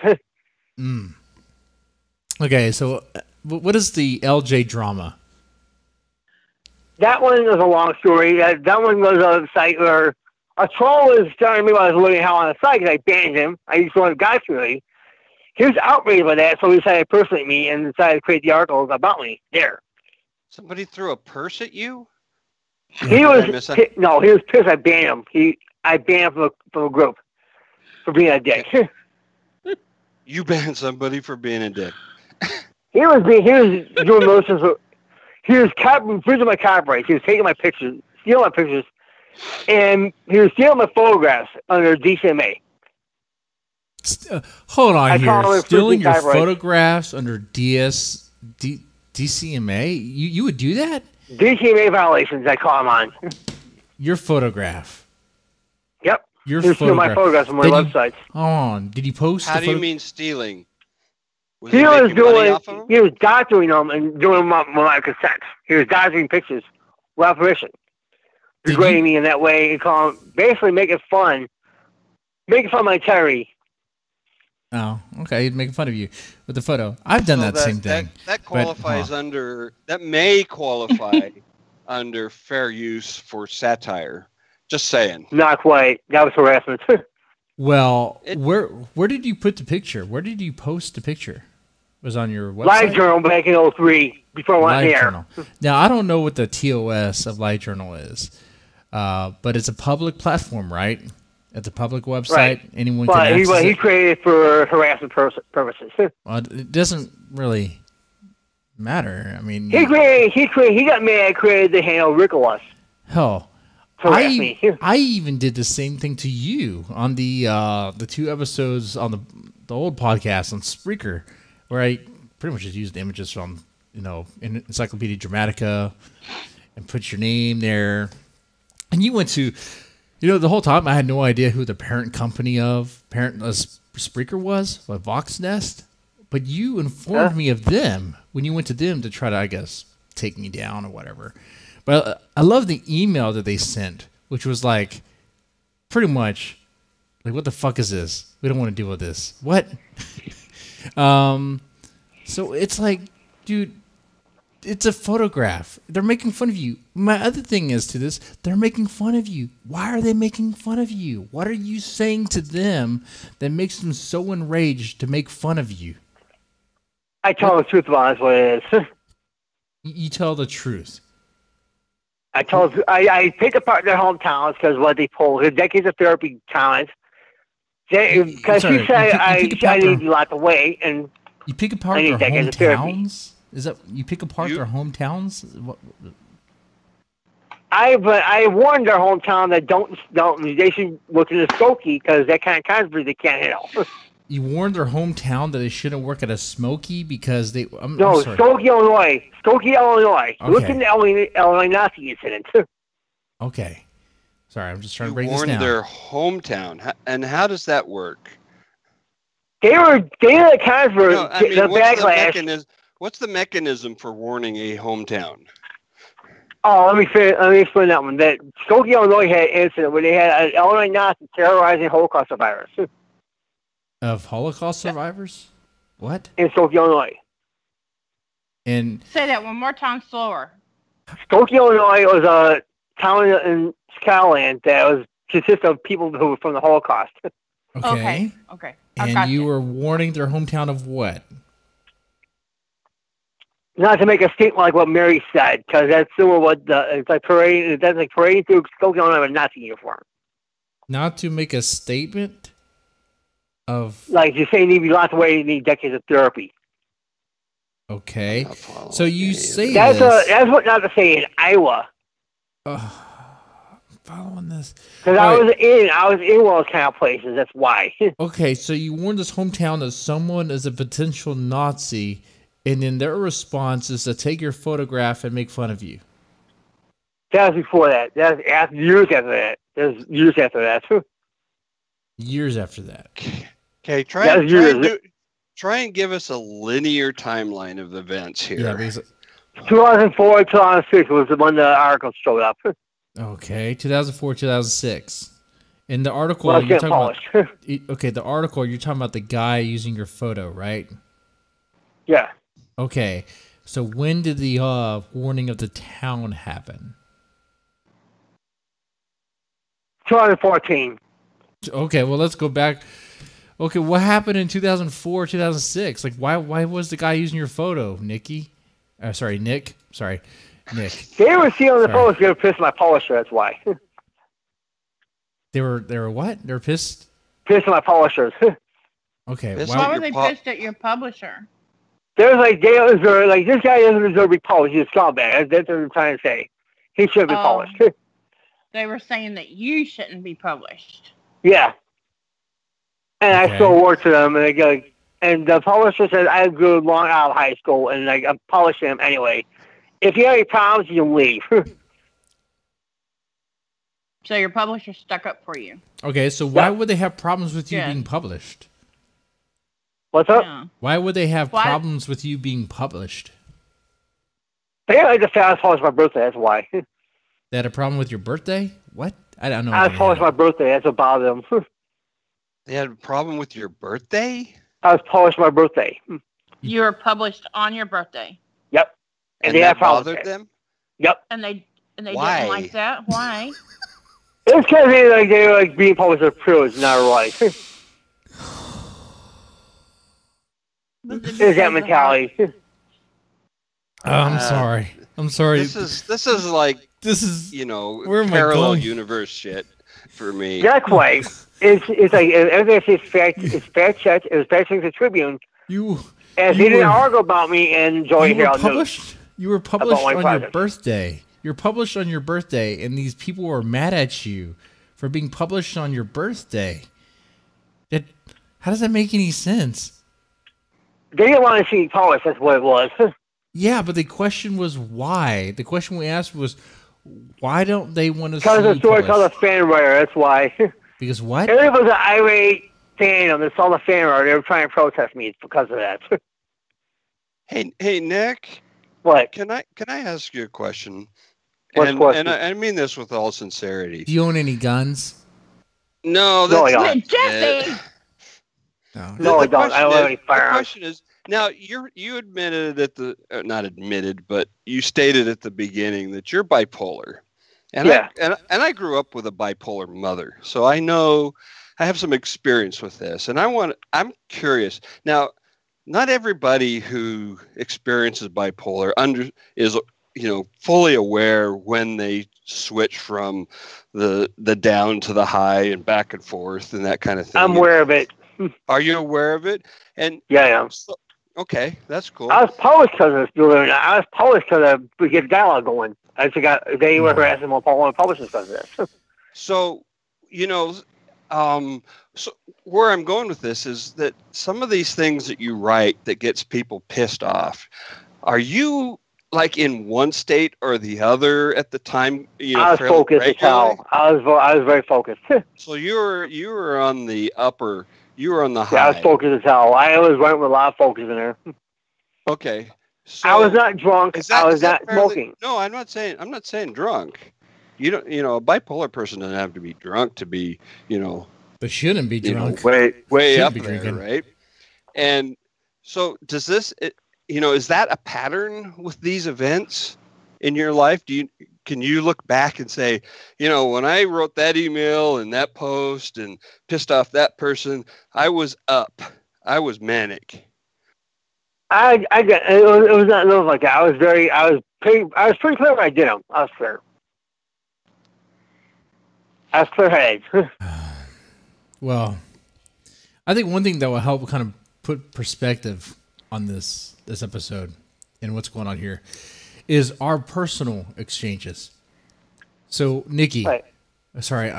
Okay, so what is the LJ drama? That one was a long story. That one was a site where a troll was telling me while I was looking at how on the site because I banned him. I used to want a guy for me. He was outraged by that, so he decided to personate me and decided to create the articles about me. There. Somebody threw a purse at you? He was pissed. I banned him. I banned him from a group for being a dick. You banned somebody for being a dick. He was doing motions. He was infringing my copyright. He was taking my pictures, stealing my pictures, and he was stealing my photographs under DCMA. Hold on here. Stealing your photographs under DCMA? You would do that? DCMA violations, I call them on. Your photograph. Yep. Your photograph. Stealing my photographs on my websites. Hold on. Did he post? How do you mean stealing? He was doctoring them and doing them with my consent. He was doctoring pictures without permission. Degrading me in that way and basically making fun of my integrity. Oh, okay. He's making fun of you with the photo. I've done that same thing. That qualifies that may qualify under fair use for satire. Just saying. Not quite. That was harassment. Well, where did you put the picture? Where did you post the picture? It was on your website? LiveJournal back in 2003, before I went there. Now, I don't know what the TOS of LiveJournal is, but it's a public platform, right? It's a public website. Right. Anyone can access it. He created it for harassment purposes. Well, it doesn't really matter. I mean, he got mad. Created the handle Nickolaus. Hell, I even did the same thing to you on the 2 episodes on the old podcast on Spreaker, where I pretty much just used images from Encyclopedia Dramatica and put your name there, and you went to. The whole time I had no idea who the parent company of Spreaker was, like Vox Nest. But you informed me of them when you went to them to try to, I guess, take me down or whatever. But I love the email that they sent, which was like, pretty much, like, what the fuck is this? We don't want to deal with this. What? So it's like, dude, it's a photograph. They're making fun of you. My other thing is to this, they're making fun of you. Why are they making fun of you? What are you saying to them that makes them so enraged to make fun of you? I tell the truth about it, what it is. You tell the truth. I pick apart their hometowns because what they pull, the decades of therapy comments. Because she said I need a lot to wait, and you pick apart their hometowns. Is that you pick apart their hometowns? What? I warned their hometown that don't they should look into Skokie because that kind of country they can't handle. You warned their hometown that they shouldn't work at a Smoky because they. Skokie, Illinois. Skokie, Illinois. Okay. Look into the Illinois Nazi incident. Okay. Sorry, I'm just trying to break this down. You warned their hometown, and how does that work? They were the kind for the backlash. What's the mechanism for warning a hometown? Oh, let me explain that one. That Skokie, Illinois had an incident where they had an Illinois Nazi terrorizing Holocaust survivors. Of Holocaust survivors? What? In Skokie, Illinois. And say that one more time slower. Skokie, Illinois was a town in Scotland that consists of people who were from the Holocaust. Okay. And you were warning their hometown of what? Not to make a statement like what Mary said, because that's similar what it's like parading. That's like parading through Skokie, Illinois with a Nazi uniform. Not to make a statement of like you say, you need to be locked away. You need decades of therapy. Okay, so you say that's what not to say in Iowa. Following this because I was in one of those kind of places. That's why. Okay, so you warned this hometown that someone is a potential Nazi. And then their response is to take your photograph and make fun of you. That was before that. That was years after that. That was years after that, too. Years after that. Okay, try and give us a linear timeline of the events here. Yeah, 2004, 2006 was when the article showed up. Okay, 2004, 2006. In the article, well, you're talking about... Okay, the article, you're talking about the guy using your photo, right? Yeah. Okay, so when did the warning of the town happen? 2014. Okay, well, let's go back. Okay, what happened in 2004, 2006? Like, why was the guy using your photo, Nikki? Sorry, Nick. Sorry, Nick. They were stealing the photos. They were pissed at my polisher. That's why. They were what? They were pissed. Pissed at my polishers. Okay. Why were they pissed at your publisher? There's like they deserve, like this guy doesn't deserve to be polished. He's a scumbag. That's what I'm trying to say. He should be polished. They were saying that you shouldn't be published. Yeah. And I still work to them, and they go, and the publisher says I grew long out of high school, and like I'm polishing them anyway. If you have any problems, you can leave. So your publisher stuck up for you. Okay, so why would they have problems with you being published? What's up? Yeah. Why would they have problems with you being published? They like the fast polish my birthday. That's why. They had a problem with your birthday? What? I don't know. I was polished my birthday. That's what bothered them. They had a problem with your birthday? I was polished my birthday. You were published on your birthday. Yep. And they that had problems bothered them? Yep. And they Why? didn't like that. Why? It's because they were like being published as prudes, not right. It's that mentality. Oh, I'm sorry. I'm sorry. This is like where am I parallel going? universe shit for me. That way, it's like everything is fact. It's fact checked. It was fact checked the Tribune. And they didn't argue about me and enjoy Herald News. You were published on your birthday. You're published on your birthday, and these people were mad at you for being published on your birthday. How does that make any sense? They didn't want to see polished. That's what it was. Yeah, but the question was why. The question we asked was, why don't they want to see Because the story called a fan writer. That's why. Because what? It was an irate fan. They saw the fan writer. They were trying to protest me because of that. Hey, Nick. What? Can I ask you a question? What question? And I mean this with all sincerity. Do you own any guns? No, that's no, not Jesse. No, I don't. I don't have any firearms. The question is, now you admitted not admitted, but you stated at the beginning that you're bipolar, and I grew up with a bipolar mother, so I know I have some experience with this, and I'm curious now. Not everybody who experiences bipolar is fully aware when they switch from the down to the high and back and forth and that kind of thing. I'm aware of it. Are you aware of it? And yeah, I am. So, okay, that's cool. I was published because of this. I was published because we get dialogue going. I forgot they were harassing more publishers because of this. So, so where I'm going with this is that some of these things that you write that gets people pissed off, are you like in one state or the other at the time? I was focused as hell. I was very focused. So you were on the upper. You were on the high. Yeah, I was focused as hell. I always went with a lot of focus in there. Okay. So I was not drunk. I was not smoking. No, I'm not saying drunk. You don't. A bipolar person doesn't have to be drunk to be. They shouldn't be drunk. Way up there, right? And so does this? Is that a pattern with these events in your life? Can you look back and say, when I wrote that email and that post and pissed off that person, I was up. I was manic. I got it was not like that. I was pretty clear when I did them. I was clear. I was clear-headed. Well, I think one thing that will help kind of put perspective on this episode and what's going on here is our personal exchanges. So, Nikki, right. I'm sorry,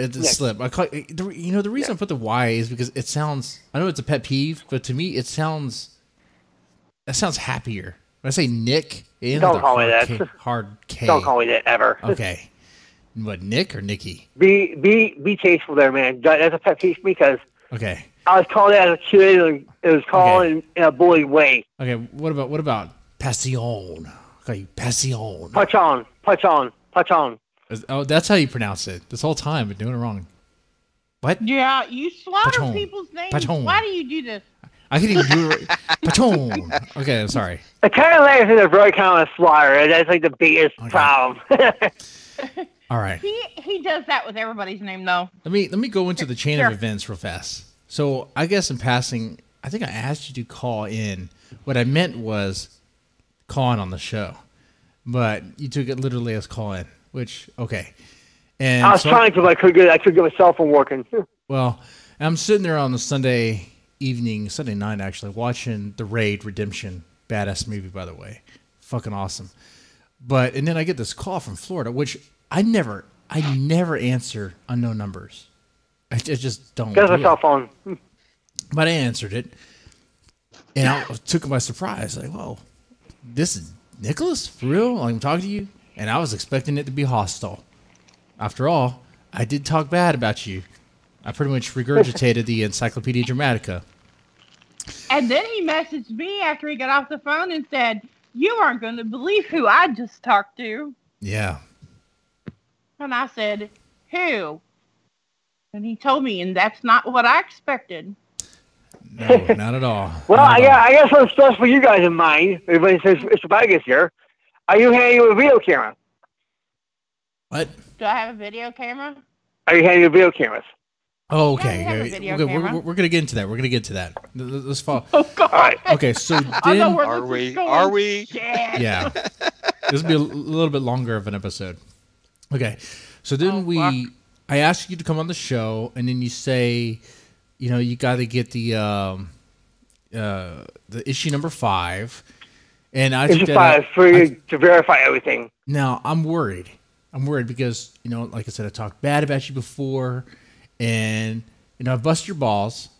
it slipped. The reason I put the Y is because it sounds. I know it's a pet peeve, but to me, that sounds happier. When I say Nick, don't call me that. Hard K. Don't call me that ever. Okay. What, Nick or Nikki? Be tasteful there, man. That's a pet peeve for me because I was called that as a kid. And it was called in a bully way. Okay, what about Pacione? Okay, Pacione. Pacione. Oh, that's how you pronounce it. This whole time, I've been doing it wrong. What? Yeah, you slaughter Pacione. People's names. Pacione. Why do you do this? I can even do it. Pacione. Okay, I'm sorry. The kind of language is a very common slaughter. That's like the biggest problem. All right. He does that with everybody's name, though. Let me go into the chain of events real fast. So I guess in passing, I think I asked you to call in. What I meant was call in on the show, but you took it literally as call in, which, okay. And I was trying to, but I could get my cell phone working. Well, I'm sitting there on the Sunday night actually, watching The Raid Redemption. Badass movie, by the way. Fucking awesome. And then I get this call from Florida, which I never answer unknown numbers. I just don't. Get a cell phone. But I answered it, and I took it by surprise. Like, whoa, this is Nickolaus? For real? I'm talking to you? And I was expecting it to be hostile. After all, I did talk bad about you. I pretty much regurgitated the Encyclopedia Dramatica. And then he messaged me after he got off the phone and said, "You aren't going to believe who I just talked to." Yeah. And I said, "Who?" And he told me, and that's not what I expected. No, not at all. Well, I guess some stuff for you guys in mind. Everybody says it's Vegas here. Are you handing a video camera? What? Do I have a video camera? Are you handing a video cameras? Oh, okay. Yeah, we have a video camera. We're going to get into that. We're going to get to that. Let's follow. Oh, God. All right. Okay, so I know then... where Are this we? is going. Are we? Yeah. This will be a little bit longer of an episode. Okay, so then I asked you to come on the show, and then you say, you got to get the issue number 5. And I Issue 5 for you to verify everything. Now, I'm worried. Because, like I said, I talked bad about you before, and, I bust your balls.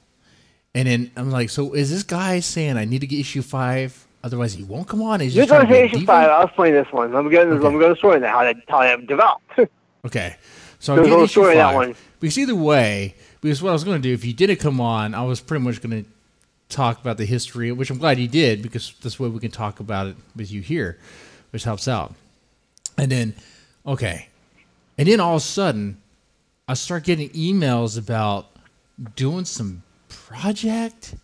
And then I'm like, so is this guy saying I need to get issue 5? Otherwise, he won't come on? You're going to say issue 5. I'll explain this one. I'm going to story now how that developed. Okay. So I'll get issue story 5. That one. Because either way, because what I was going to do, if you didn't come on, I was pretty much going to talk about the history, which I'm glad you did, because this way we can talk about it with you here, which helps out. And then, okay. And then all of a sudden, I start getting emails about doing some project.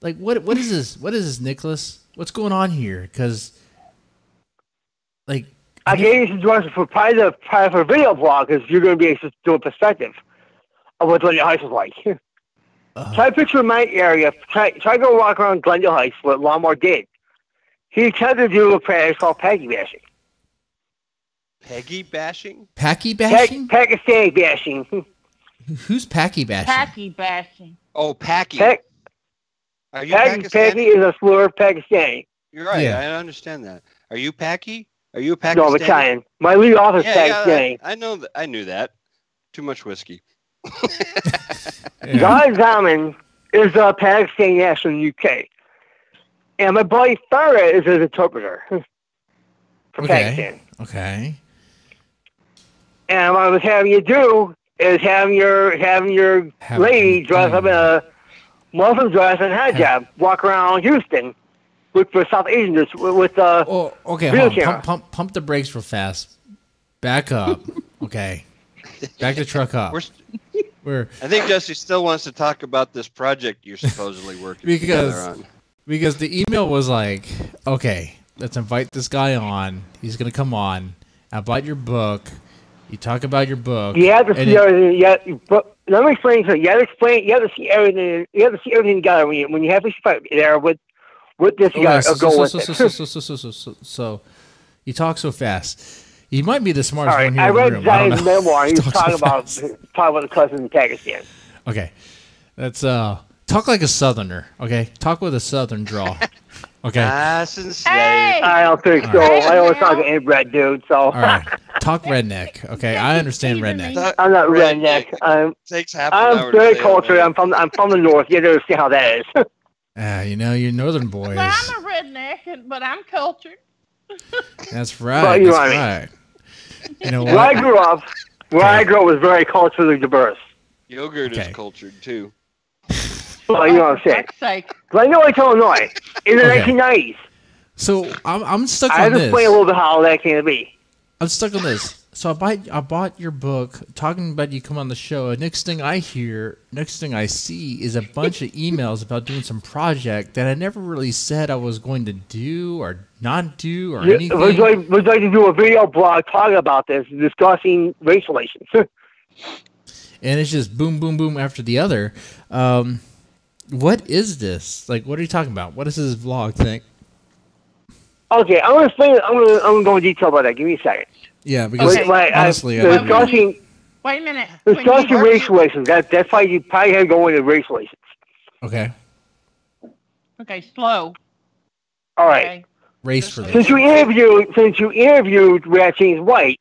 Like, what is this? What is this, Nickolaus? What's going on here? Because, like... I gave you some directions for probably for a video blog, because you're going to be able to do a perspective of what Glendale Heights is like. Try to picture my area. Try to go walk around Glendale Heights, what Lawnmower did. He tried to do a practice called Peggy bashing. Peggy bashing? Packy bashing? Pakistani bashing. Who's Packy bashing? Packy bashing. Oh, Packy. Are you Packy Pakistani? is a slur of Pakistani. You're right. Yeah. I understand that. Are you Packy? Are you a Pakistani? No, I'm Italian. My lead office is Pakistani. I know that. I knew that. Too much whiskey. Guy Zaman is a Pakistani national in the UK. And my buddy Farah is an interpreter for Pakistan. Okay. And what I was having you do is having your lady dress up in a Muslim dress and hijab, walk around Houston for South Asians with okay, video hold on. camera. Pump the brakes real fast. Back up. Okay. Back the truck up. I think Jesse still wants to talk about this project you're supposedly working together on. Because the email was like, okay, let's invite this guy on. He's going to come on. I bought your book. You talk about your book. You have to see everything. Let me explain something. You have to see everything. You have to see everything together when you have to fight there with this guy. So you talk so fast. You might be the smartest one here I in the read room. Zion's memoir. He was talking about the cousin in Pakistan. Okay, let's talk like a Southerner. Okay, talk with a Southern drawl. Okay. Hey! I don't think so. Hey, I always talk to inbred dude. So. All right, talk redneck. Okay, I understand redneck. I'm not redneck. I'm very cultured. I'm from the north. You understand how that is. You're northern boys. Well, I'm a redneck, but I'm cultured. That's right. That's right. You know what? Where I grew up was very culturally diverse. Yogurt is cultured too. Well, you know what I'm saying. Glendale, Illinois, in the 1990s. So I'm stuck on this. I have to explain a little bit how that came to be. I'm stuck on this. So I bought your book, talking about you come on the show. And next thing I see is a bunch of emails about doing some project that I never really said I was going to do or not do or anything. We'd like to do a video blog talking about this, discussing race relations. and it's just boom, boom, boom after the other. What is this? Like, what are you talking about? What is this vlog thing? Okay, I'm gonna explain it. I'm gonna go in detail about that. Give me a second. Yeah, because honestly, discussing Wait a minute. discussing race relations. That's why you probably have to go into race relations. Okay. Okay, slow. All right. Okay. Race relations. Since you interviewed James White,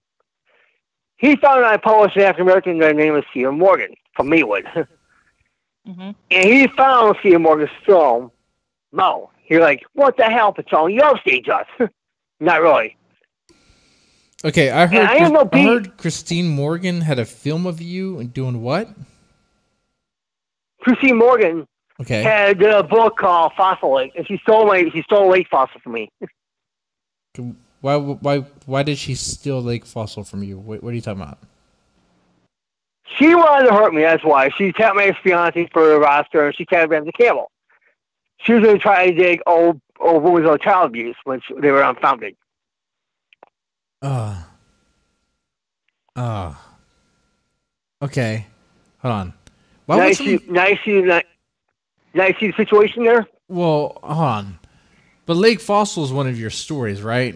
he found out I published an African American named was Stephen Morgan from Maywood. Mm-hmm. And he found Stephen Morgan's film, Mo. You're like, what the hell, Pacione? You upstage us. Not really. Okay, I heard Christine Morgan had a film of you and doing what? Christine Morgan had a book called Fossil Lake, and she stole a lake fossil from me. Why did she steal lake fossil from you? What are you talking about? She wanted to hurt me, that's why. She tapped my ex-fiancé for a roster, and she tapped Ramsey Campbell. She was going to try to dig old women's old child abuse, which they were unfounded. Okay. Hold on. Nice see the situation there? Well, hold on. But Lake Fossil is one of your stories, right?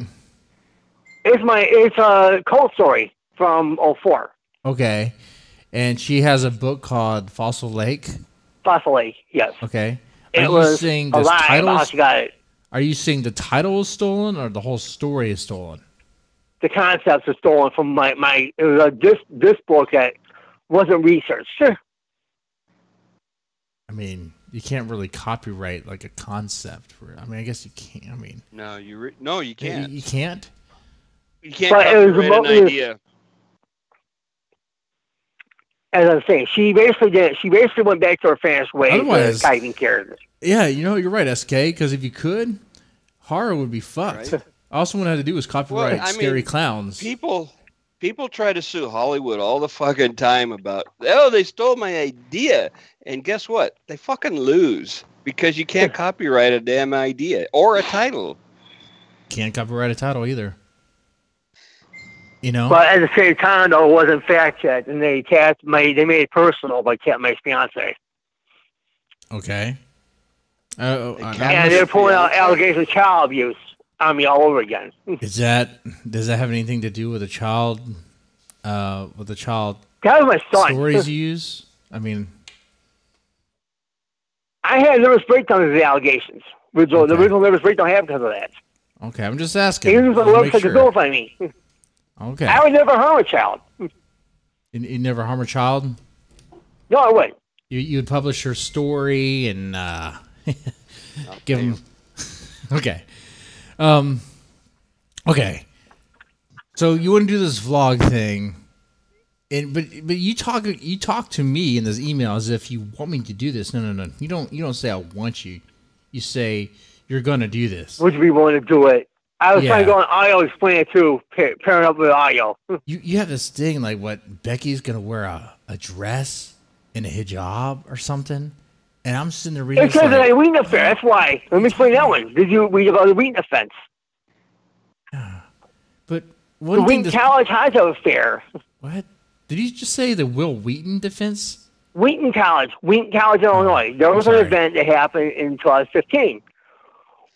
It's a cult story from 2004. Okay. And she has a book called Fossil Lake? Fossil Lake, yes. Okay. It was a lie about how she got it. Are you saying the title is stolen or the whole story is stolen? The concepts are stolen from my it was this book that wasn't researched. Sure. I mean, you can't really copyright like a concept. I mean, I guess you can. I mean, no, you can't. You can't. You can't copyright an idea. As I was saying, she basically did. She basically went back to her fast way. Otherwise, typing characters. Yeah, you're right, SK. Because if you could, horror would be fucked. Right. All someone had to do was copyright scary clowns. People try to sue Hollywood all the fucking time about, they stole my idea. And guess what? They fucking lose because you can't copyright a damn idea or a title. Can't copyright a title either. You know? But at the same time, though, it wasn't fact checked, and they made it personal by tapping my fiance. Okay. And they're pulling out allegations of child abuse on me all over again. Does that have anything to do with a child? That was my son. Stories you use? I mean, I had nervous breakdown of the allegations. The original nervous breakdown happened because of that. Okay, I'm just asking. He was on the website to vilify me. Okay. I would never harm a child. You never harm a child? No, I wouldn't. You would publish her story and give them. Okay. Okay. So you want to do this vlog thing, but you talk to me in this email as if you want me to do this. No. You don't say I want you. You say you're gonna do this. Would you be willing to do it? I was trying to go on audio, explain it too, pairing up with audio. You have this thing like what Becky's gonna wear a dress and a hijab or something, and I'm sitting there reading. It says that Wheaton affair. That's why. Let me explain that one. Did you read about the Wheaton offense? But the Wheaton College hijab affair. What did you just say? The Will Wheaton defense? Wheaton College, Illinois. There was an event that happened in 2015.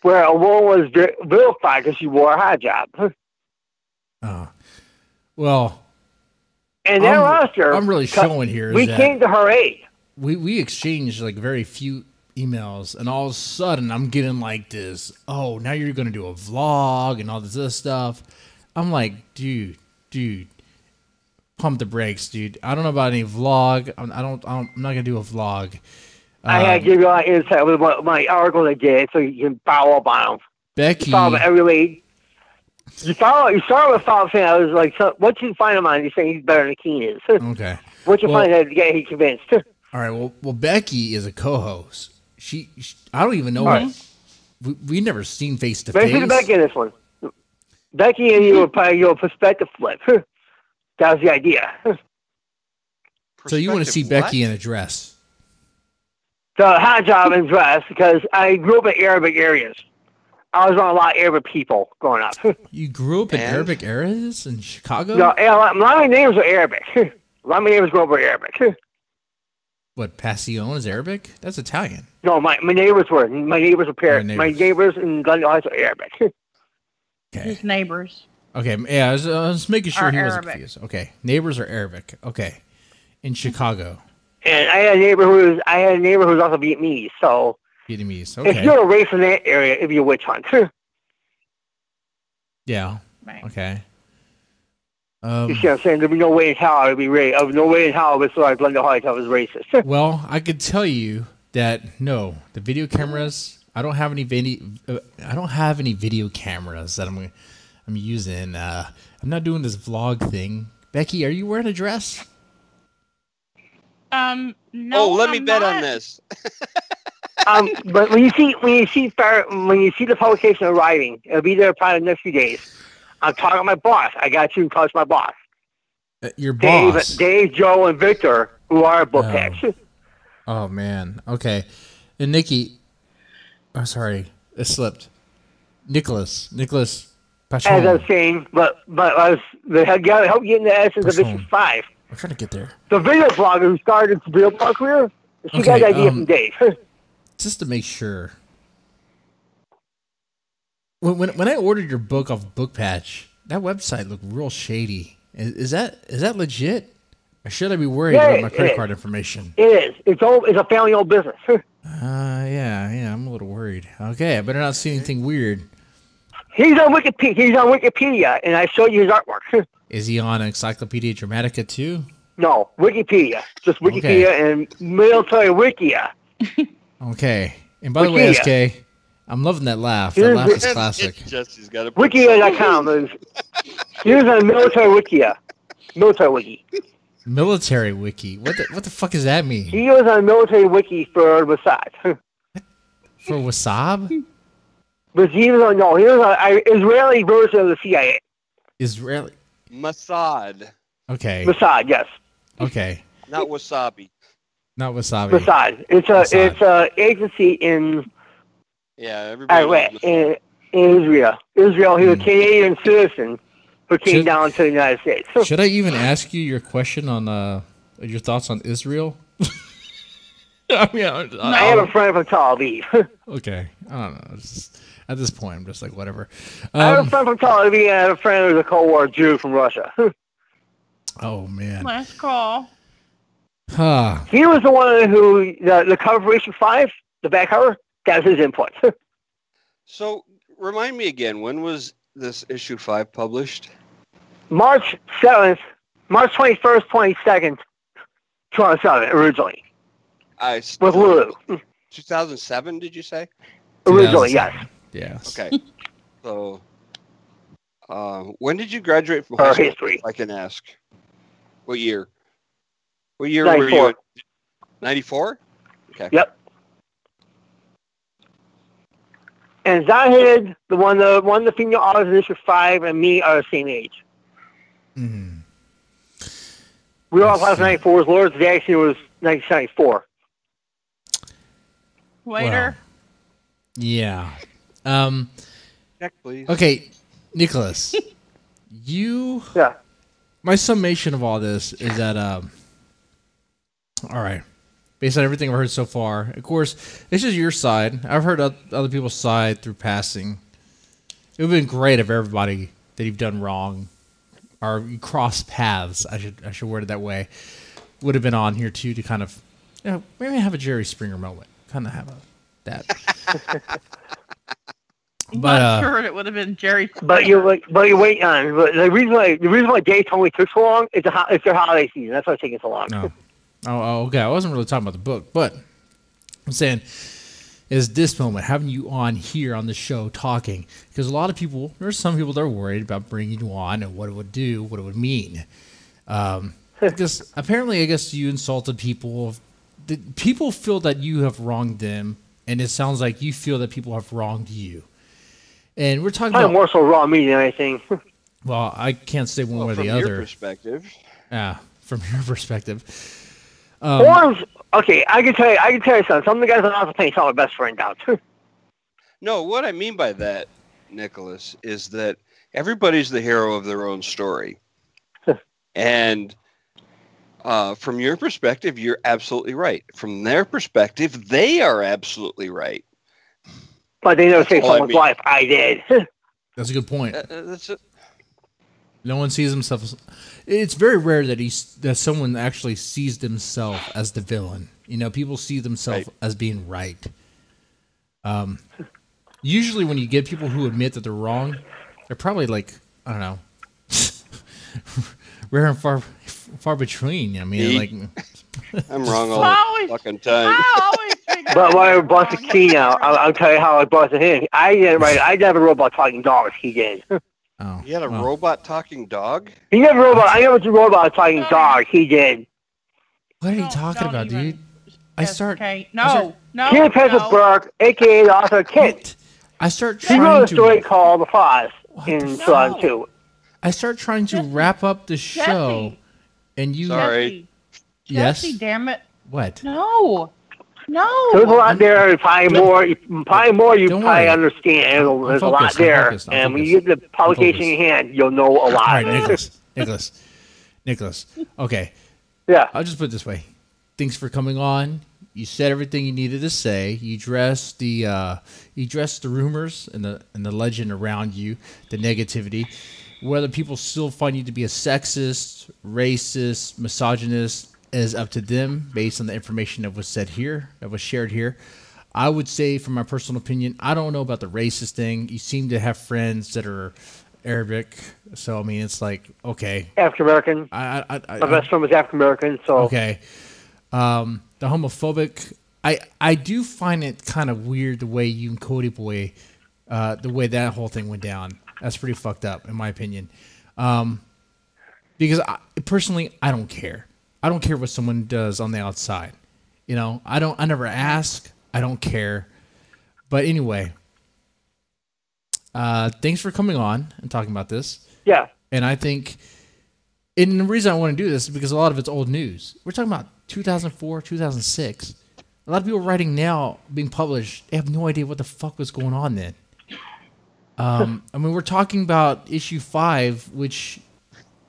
Where a woman was vilified because she wore a hijab. Well. And that roster. I'm really showing here. We came to her aid. We exchanged like very few emails, and all of a sudden I'm getting like this. Oh, now you're going to do a vlog and all this other stuff. I'm like, dude, pump the brakes, dude. I don't know about any vlog. I'm not going to do a vlog. I had to give you a lot of insight with my article I did, so you can follow up on them. Becky, you start with follow saying, I was like, so, what you find him on? You're saying he's better than Keen is. Okay. What you find that he convinced? All right. Well, Becky is a co-host. She I don't even know her. We never seen face to face. Maybe Becky in this one. Becky and you were probably your perspective flip. That was the idea. So you want to see Becky in a dress? The hijab and dress, because I grew up in Arabic areas. I was around a lot of Arabic people growing up. You grew up in Arabic areas in Chicago? No, a lot of my names are Arabic. My neighbors grew up with Arabic. What, Pacione is Arabic? That's Italian. No, my neighbors were. My neighbors were My neighbors in Glendale Heights are Arabic. Okay. His neighbors. Okay, yeah, I was making sure he wasn't Arabic. confused. Okay, neighbors are Arabic. Okay, in Chicago. And I had a neighbor who was also Vietnamese. So Vietnamese. Okay. if you're a race in that area, it'd be a witch hunt. Yeah. Right. Okay. You see what I'm saying? There'd be no way in hell I'd be racist. No way in hell it's like Glendale Heights I was racist. Well, I could tell you that no, the video cameras. I don't have any video cameras that I'm using. I'm not doing this vlog thing. Becky, are you wearing a dress? No. Oh, let me I'm bet not. on this. But when you see the publication arriving, it'll be there probably in the next few days. I'm talking to my boss. I got you in touch with my boss. Your boss. Dave, Joe, and Victor, who are book packs. Oh man. Okay. And Nikki. Oh, sorry, it slipped. Nickolaus Pacione. As I was saying, but I was help get in the essence of issue 5. I'm trying to get there. The video blogger who started the video blog career, she got the idea from Dave. Just to make sure. When I ordered your book off Book Patch, that website looked real shady. Is that legit? Or should I be worried about my credit card information? It is. It's a family-owned business. Yeah, I'm a little worried. Okay, I better not see anything weird. He's on Wikipedia, and I showed you his artwork. Is he on Encyclopedia Dramatica too? No, Wikipedia. Just Wikipedia and military Wikia. Okay. And by the way, SK, I'm loving that laugh. That laugh is classic. Jesse's got Wikia.com. He was on military Wikia. Military Wiki. Military Wiki. What the fuck does that mean? He was on military Wiki for Mossad. For Wasab? But he was on Israeli version of the CIA. Israeli. Mossad. Okay. Mossad, yes. Okay. Not wasabi. Not Wasabi. Mossad. It's a agency in everybody. In Israel. Israel. He was a Canadian citizen who came down to the United States. Should I even ask you your question on your thoughts on Israel? I mean, I have a friend from Tel Aviv. Okay. I don't know. At this point, I'm just like, whatever. I have a friend from Tel Aviv and I have a friend who's a Cold War Jew from Russia. Oh, man. Last call. He was the one who, the cover for issue 5, the back cover, that was his input. So, remind me again, when was this issue 5 published? March 21st, 22nd, 2007, originally. With Lulu. 2007, did you say? Originally, yes. Yes. Okay. So, when did you graduate from high school? History. If I can ask. What year? What year 94. were you in? 94? Okay. Yep. And Zahid, one of the female authors in issue 5, and me are the same age. Mm-hmm. We were all class 94. Lawrence Jackson was 1974. Waiter. Well, yeah. Check, please. Okay, Nickolaus. Yeah. My summation of all this is that, all right, based on everything I've heard so far, of course, this is your side. I've heard other people's side through passing. It would have been great if everybody that you've done wrong, or you cross paths, I should word it that way, would have been on here too to kind of, maybe have a Jerry Springer moment. Kind of have that. I'm not sure it would have been Jerry. But you wait on. But the reason why Dave told me it took so long is it's their holiday season. That's why it's taking so long. Oh, okay. I wasn't really talking about the book, but I'm saying is this moment having you on here on the show talking, because a lot of people, there's some people that are worried about bringing you on and what it would do, what it would mean. Because apparently, I guess you insulted people. People feel that you have wronged them, and it sounds like you feel that people have wronged you. And we're talking about more so raw me than anything. Well, I can't say one way or the other. From your perspective. Yeah, from your perspective. Forums, okay, I can tell you something. Some of the guys on Alpha Paint saw my best friend out too. No, what I mean by that, Nickolaus, is that everybody's the hero of their own story. And From your perspective, you're absolutely right. From their perspective, they are absolutely right. But they never say someone's life. I did. That's a good point. That's it. No one sees himself. It's very rare that someone actually sees themselves as the villain. You know, people see themselves as being right. Usually, when you get people who admit that they're wrong, they're probably like, I don't know, rare and far between. I mean, like, I'm wrong all the fucking time. But when I bought the key now, I'll tell you how I bought it in. I didn't write it. I never wrote about talking dogs. He did. Oh, you had a robot talking dog? He never wrote about. I never wrote about talking dog. He did. What are you talking about, dude? Okay. Kid Pittsburgh, a.k.a. the author Kit. I start He trying wrote a to. story called The Foz in 2002. I start trying to wrap up the show, and you. Sorry. Yes. Jesse, damn it. What? No. There's a lot there. Probably more. You Don't probably worry. understand. There's a lot there. And when you get the publication in your hand, you'll know a lot. All right, Nicholas. Okay. Yeah. I'll just put it this way. Thanks for coming on. You said everything you needed to say. You addressed the rumors and the legend around you, the negativity. Whether people still find you to be a sexist, racist, misogynist is up to them based on the information that was said here, that was shared here. I would say, from my personal opinion, I don't know about the racist thing. You seem to have friends that are Arabic, so I mean, it's like, okay. African American. My best friend was African American, so okay. The homophobic, I do find it kind of weird the way you and Cody Boy, the way that whole thing went down. That's pretty fucked up, in my opinion. Because personally, I don't care. I don't care what someone does on the outside. You know, I never ask. I don't care. But anyway, thanks for coming on and talking about this. Yeah. And I think, and the reason I want to do this is because a lot of it's old news. We're talking about 2004, 2006. A lot of people writing now, being published, they have no idea what the fuck was going on then. I mean, we're talking about issue 5, which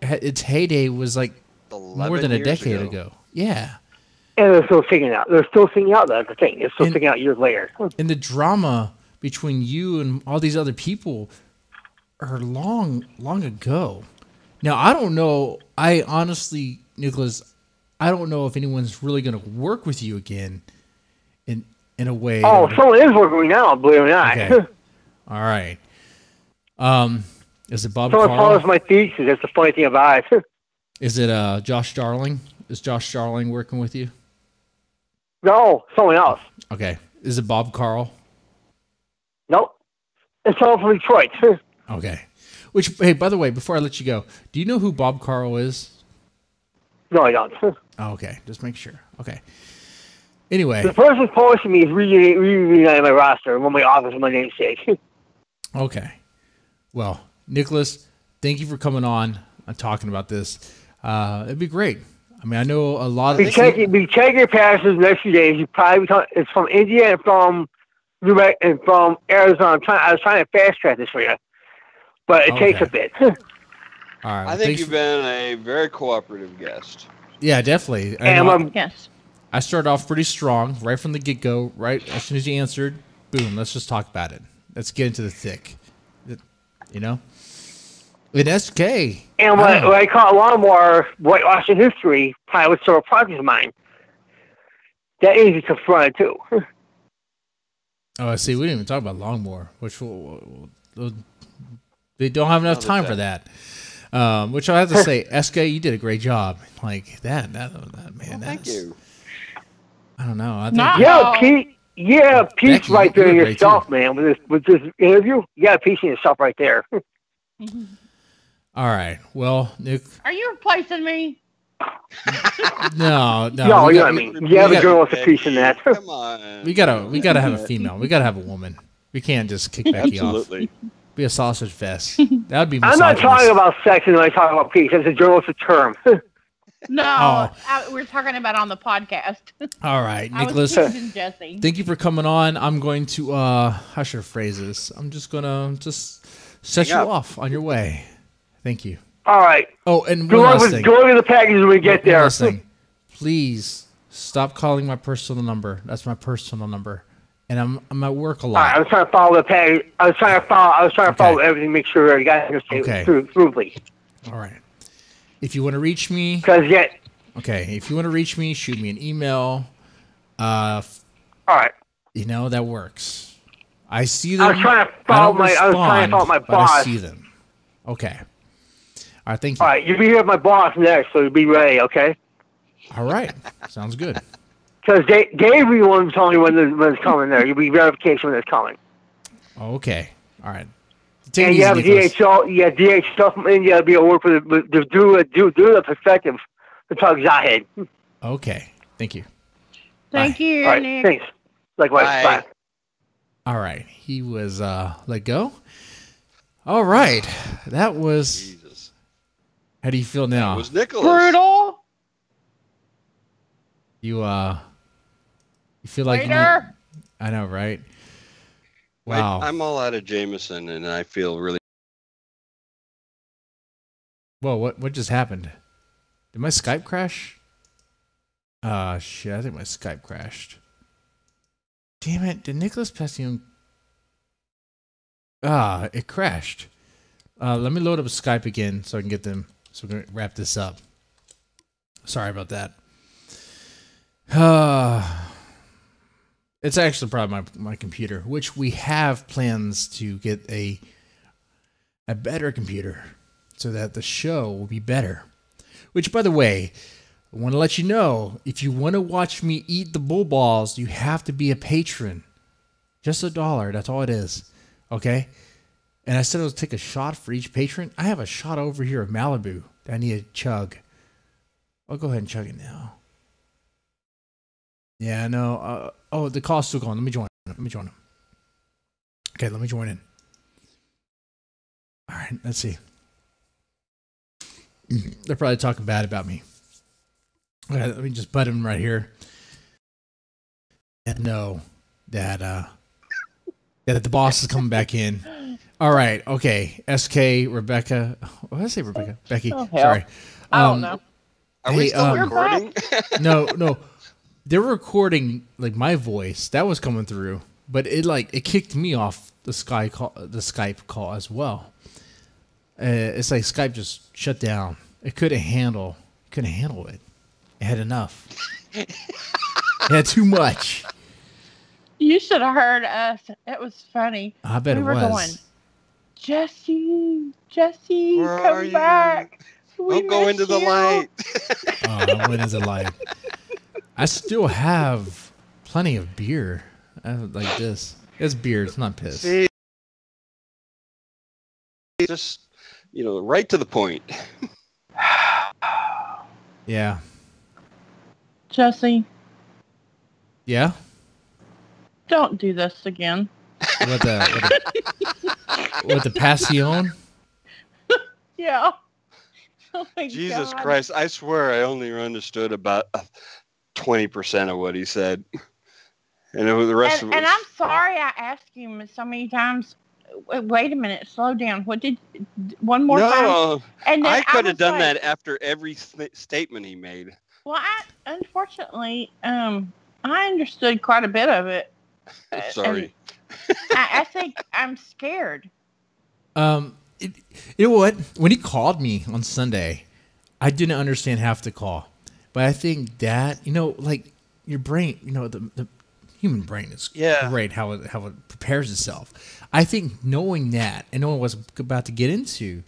its heyday was like more than a decade ago. Yeah. And they're still singing out. That's the thing. They're still singing out years later. And the drama between you and all these other people are long ago. Now, I don't know. I honestly, Nicholas, I don't know if anyone's really going to work with you again in a way. Oh, someone is working with me now, believe it or not. Okay. All right. Is it Bob Someone Carl? follows my thesis. That's the funny thing about it. Is it Josh Darling? Is Josh Darling working with you? No, someone else. Okay. Is it Bob Carl? Nope. It's someone from Detroit. Okay. Which, hey, by the way, before I let you go, do you know who Bob Carl is? No, I don't. Oh, okay. Just make sure. Okay. Anyway. The person posting me is really on my roster. I'm on my office with my namesake. Okay. Well, Nicholas, thank you for coming on and talking about this. It'd be great. I mean, I know a lot of... Be checking your passes the next few days. You probably it's from India and from New Mexico and from Arizona. I was trying to fast track this for you, but it takes a bit. All right. I think you've been a very cooperative guest. Yeah, definitely. Yes. I started off pretty strong right from the get-go. Right as soon as you answered, boom, let's just talk about it. Let's get into the thick. You know? In SK. And what I call a lawnmower, whitewashing history, probably was sort of project of mine. That needs to be confronted too. Oh, I see. We didn't even talk about Longmore, which they don't have enough time for that. Which I have to say, SK, you did a great job. Like that man. Well, thank you. I don't know. I think Pete's right there in yourself, man. With this interview, you got a piece in yourself right there. All right. Well, Nick, are you replacing me? No. No, you know what I mean. You have a journalistic piece in that. Come on. We gotta have a female. We gotta have a woman. We can't just kick Becky off. Be a sausage fest. That would be. I'm not talking about sex when I talk about peace. It's a journalistic term. No, we're talking about on the podcast. All right, Nicholas. Thank you for coming on. I'm going to how should I phrase this? I'm just gonna set you off on your way. Thank you. All right. Oh, and one last thing. Go to the package when we get there. One last thing. Please stop calling my personal number. That's my personal number, and I'm at work a lot. All right, I was trying to follow the package. I was trying to follow everything, make sure you guys can stay smoothly. All right. If you want to reach me, if you want to reach me, shoot me an email. All right. You know that works. I see them. I was trying to follow my boss. I see them. Okay. All right, thank you. All right, you'll be here with my boss next, so be ready, okay? All right, sounds good. Because Dave will one tell me when it's coming there. You'll be verification when it's coming. Okay, all right. And you have DHL, stuff from India to be able to work for do the perspective the tugs I had. Okay, thank you. Thank you, all right, Nick. Thanks. Likewise, bye. All right, he was let go. All right, that was. Jesus. How do you feel now? It was Nickolaus. Brutal. You feel like Later. I know, right? Wow. I'm all out of Jameson, and I feel really. Whoa! What just happened? Did my Skype crash? Shit! I think my Skype crashed. Damn it! Did Nickolaus Pacione? It crashed. Let me load up Skype again so I can get them. So we're gonna wrap this up. Sorry about that. It's actually probably my computer, which we have plans to get a better computer so that the show will be better. Which, by the way, I want to let you know, if you want to watch me eat the bull balls, you have to be a patron. Just $1, that's all it is. Okay? And I said I would take a shot for each patron. I have a shot over here of Malibu that I need to chug. I'll go ahead and chug it now. Yeah, no. Oh, the call's still going. Let me join them. Okay, let me join in. All right, let's see. They're probably talking bad about me. Okay, let me just butt him right here. And know that that the boss is coming back in. All right, okay. SK, Rebecca. What did I say, Rebecca? Becky. Sorry. I don't know. Are we still recording? No. They were recording like my voice that was coming through, but it kicked me off the Skype call as well. It's like Skype just shut down. It couldn't handle it. It had enough. It had too much. You should have heard us. It was funny. I bet we were was. Going, Jesse, Where come back. Don't go into the light. I went into the light. I still have plenty of beer. Like this. It's beer. It's not piss. See, just, right to the point. Yeah. Jesse. Yeah? Don't do this again. With the Pacione? Yeah. Oh my Jesus God. Christ. I swear I only understood about 20% of what he said. And the rest of it. And I'm sorry I asked him so many times. Wait a minute, slow down. One more time? No, And then I could have done like, that after every statement he made. Well, unfortunately, I understood quite a bit of it. Sorry. I think I'm scared. You know what? When he called me on Sunday, I didn't understand half the call. But I think that, like your brain, the human brain is great how it prepares itself. I think knowing that and knowing what I was about to get into,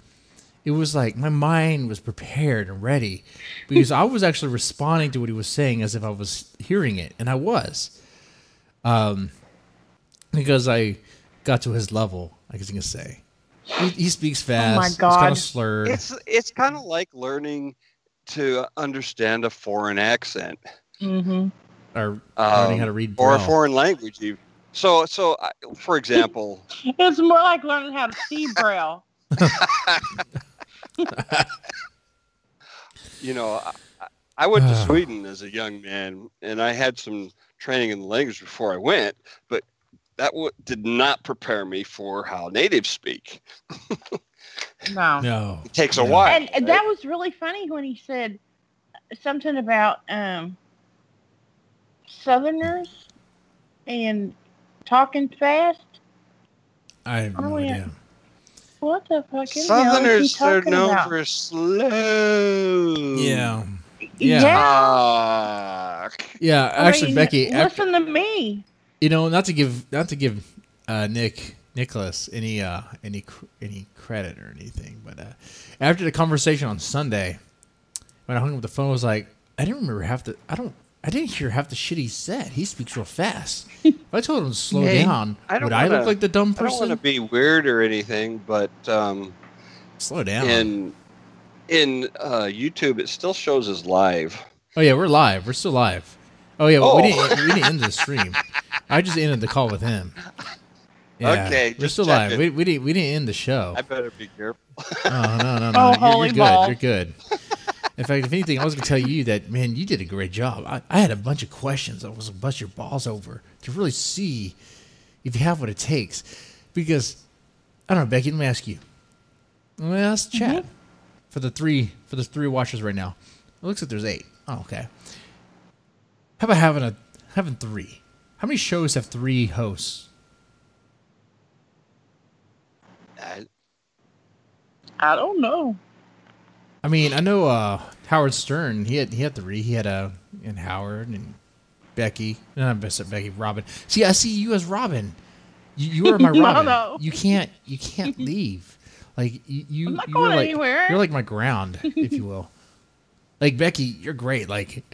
it was like my mind was prepared and ready because I was actually responding to what he was saying as if I was hearing it, and I was. Because I got to his level, I guess you can say. He speaks fast. Oh my God. He's kind of slurred. It's kind of like learning to understand a foreign accent. Mm-hmm. Or learning how to read Braille. Or a foreign language. So, for example... It's more like learning how to see Braille. I went to Sweden as a young man, and I had some training in the language before I went, but that did not prepare me for how natives speak. No. No. It takes a while. And right? that was really funny when he said something about Southerners and talking fast. I have no idea. What the fuck is Southerners are talking known about? for slow. Yeah. Yeah. Yeah. I Actually, mean, Becky, listen to me. you know, not to give Nicholas any credit or anything, but after the conversation on Sunday, when I hung up the phone, I was like, I didn't hear half the shit he said. He speaks real fast. If I told him to slow down, would I look like the dumb person? I don't want to be weird or anything, but slow down. In YouTube, it still shows as live. Oh yeah, we're live. We're still live. Oh yeah, well, we didn't end the stream. I just ended the call with him. Yeah, Okay, we're still live. We didn't end the show. I better be careful. No. Oh, You're holy good. balls. You're good. In fact, if anything, I was going to tell you that, man, you did a great job. I had a bunch of questions I was going to bust your balls over to really see if you have what it takes. Because, I don't know, Becky, let me ask you. Let me ask Chad for the three watchers right now. It looks like there's 8. Oh, okay. How about having 3? How many shows have 3 hosts? I don't know. I mean, I know Howard Stern. He had 3. He had and Howard and Becky. No, not Becky. Robin. See, I see you as Robin. You are my Robin. No. You can't leave. Like you. I'm not you're going like, anywhere. You're like my ground, if you will. Like Becky, you're great. Like,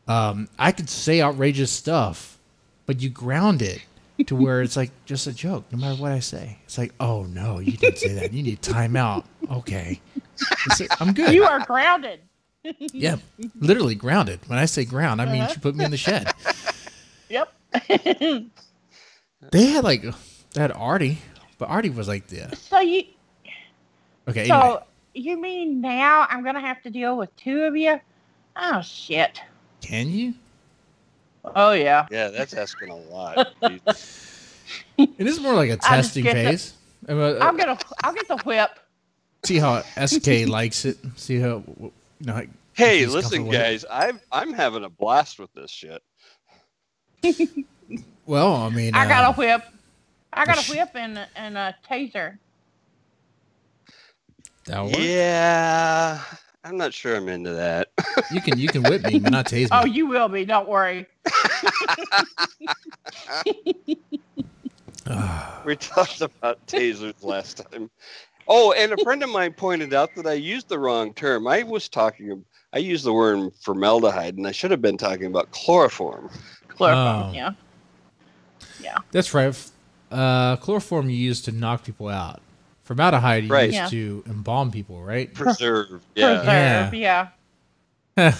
I could say outrageous stuff, but you ground it to where it's like just a joke. No matter what I say, it's like, oh no, you didn't say that. You need time out. Okay. I'm good. You are grounded. Yeah, literally grounded. When I say ground, I mean she put me in the shed. Yep. They had Artie, but Artie was like this. So you. Okay. So Anyway. you mean now I'm gonna have to deal with 2 of you? Oh shit. Can you? Oh yeah. Yeah, that's asking a lot. It is more like a I just testing get phase. I'll get the whip. See how SK likes it. See how Hey, he's listen, comfortable with it. guys, I'm having a blast with this shit. Well, I mean, I got a whip. I got a whip and a taser. That'll work. Yeah, I'm not sure I'm into that. You can whip me, but not tase me. Oh, you will be. Don't worry. We talked about tasers last time. Oh, and a friend of mine pointed out that I used the wrong term. I used the word formaldehyde, and I should have been talking about chloroform. Chloroform. Oh. Yeah. That's right. Chloroform you use to knock people out. Formaldehyde you Right. use to embalm people, right? Preserve. Yeah. Preserve. Yeah.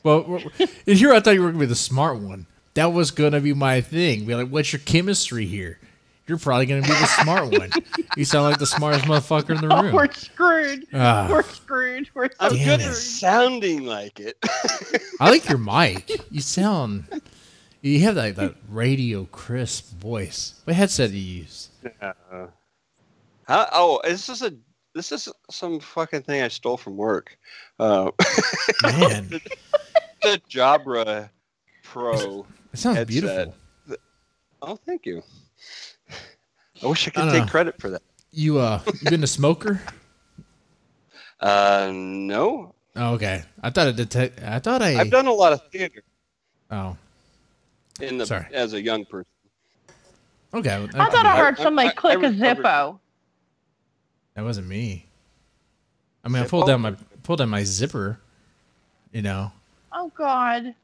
Well, and here I thought you were going to be the smart one. That was going to be my thing. Be like, what's your chemistry here? You're probably going to be the smart one. You sound like the smartest motherfucker in the room. We're screwed. Ah. We're screwed. We're so I'm Damn good it. at sounding like it. I like your mic. You have that radio crisp voice. What headset do you use? This is some fucking thing I stole from work. Man, The Jabra Pro. it sounds headset. beautiful. Oh, thank you. I wish I could I don't take know. credit for that. You been a smoker? No. Oh, okay. I've done a lot of theater Oh, Sorry. as a young person. okay. I thought I heard I- somebody I click a recovered. Zippo. That wasn't me. I mean, I Zippo? pulled down my zipper. You know. Oh God.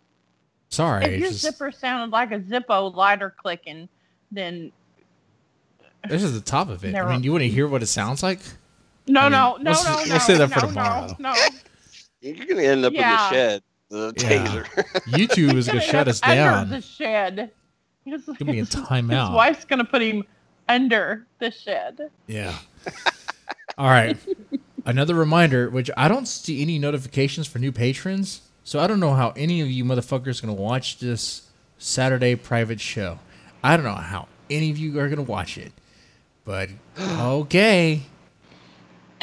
Sorry. If it's your just- zipper sounded like a Zippo lighter clicking, then This is the top of it. Never- I mean, you want to hear what it sounds like? no. we'll save that for tomorrow. No. You're going to end up in the Yeah. shed. The Yeah. taser. YouTube is gonna shut us Under down. the shed. Give me a His timeout. wife's gonna put him under the shed. Yeah. All right. Another reminder, which I don't see any notifications for new patrons, so I don't know how any of you motherfuckers are gonna watch this Saturday private show. I don't know how any of you are gonna watch it, but okay.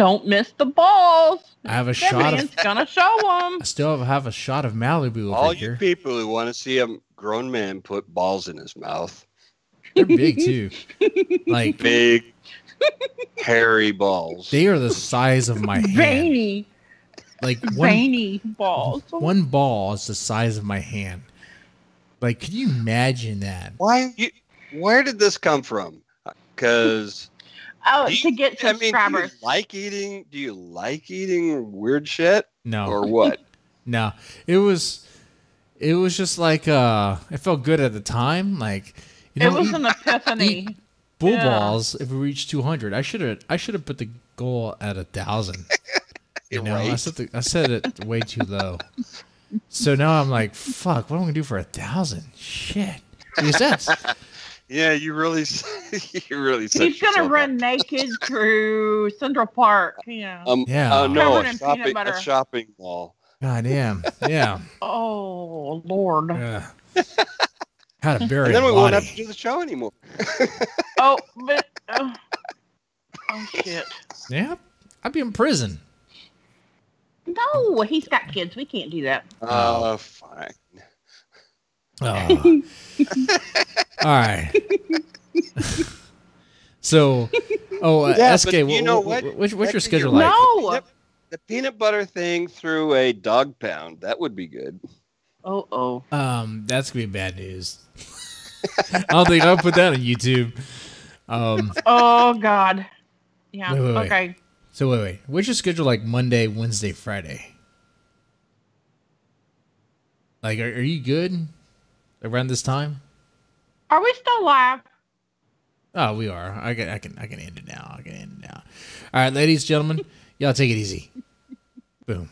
don't miss the balls. I have a shot of. Gonna show them. I still have a shot of Malibu over All here. you people who want to see a grown man put balls in his mouth. They're big too. Like Big, hairy balls. they are the size of my hand. Veiny. Like Veiny balls. one ball is the size of my hand. Like, could you imagine that? Where did this come from? Because To get subscribers. do you like eating weird shit? No. Or what? No. It was just like it felt good at the time. Like It was an epiphany. Bull balls if we reached 200. I should have put the goal at 1,000. You know, right. I set it way too low. So now I'm like, fuck, what am I gonna do for 1,000? Shit. Because that's Yeah, you really set He's gonna yourself run up. naked through Central Park. Yeah. Yeah. No, Covered in peanut butter. a shopping mall. God damn. Yeah. Oh Lord. How to bury And then a we won't body. have to do the show anymore. Oh, but oh shit. Yeah. I'd be in prison. No, he's got kids. We can't do that. Fine. Oh. All right. So, SK, but you know what? What's your That's schedule your- like? No. The peanut butter thing through a dog pound. That would be good. Oh. That's gonna be bad news. I don't think I'll put that on YouTube. Oh God. Yeah. Wait. Okay. So wait. What's your schedule like Monday, Wednesday, Friday? Like, are you good around this time? Are we still live? Oh, we are. I can end it now. All right, ladies, gentlemen, y'all take it easy. Boom.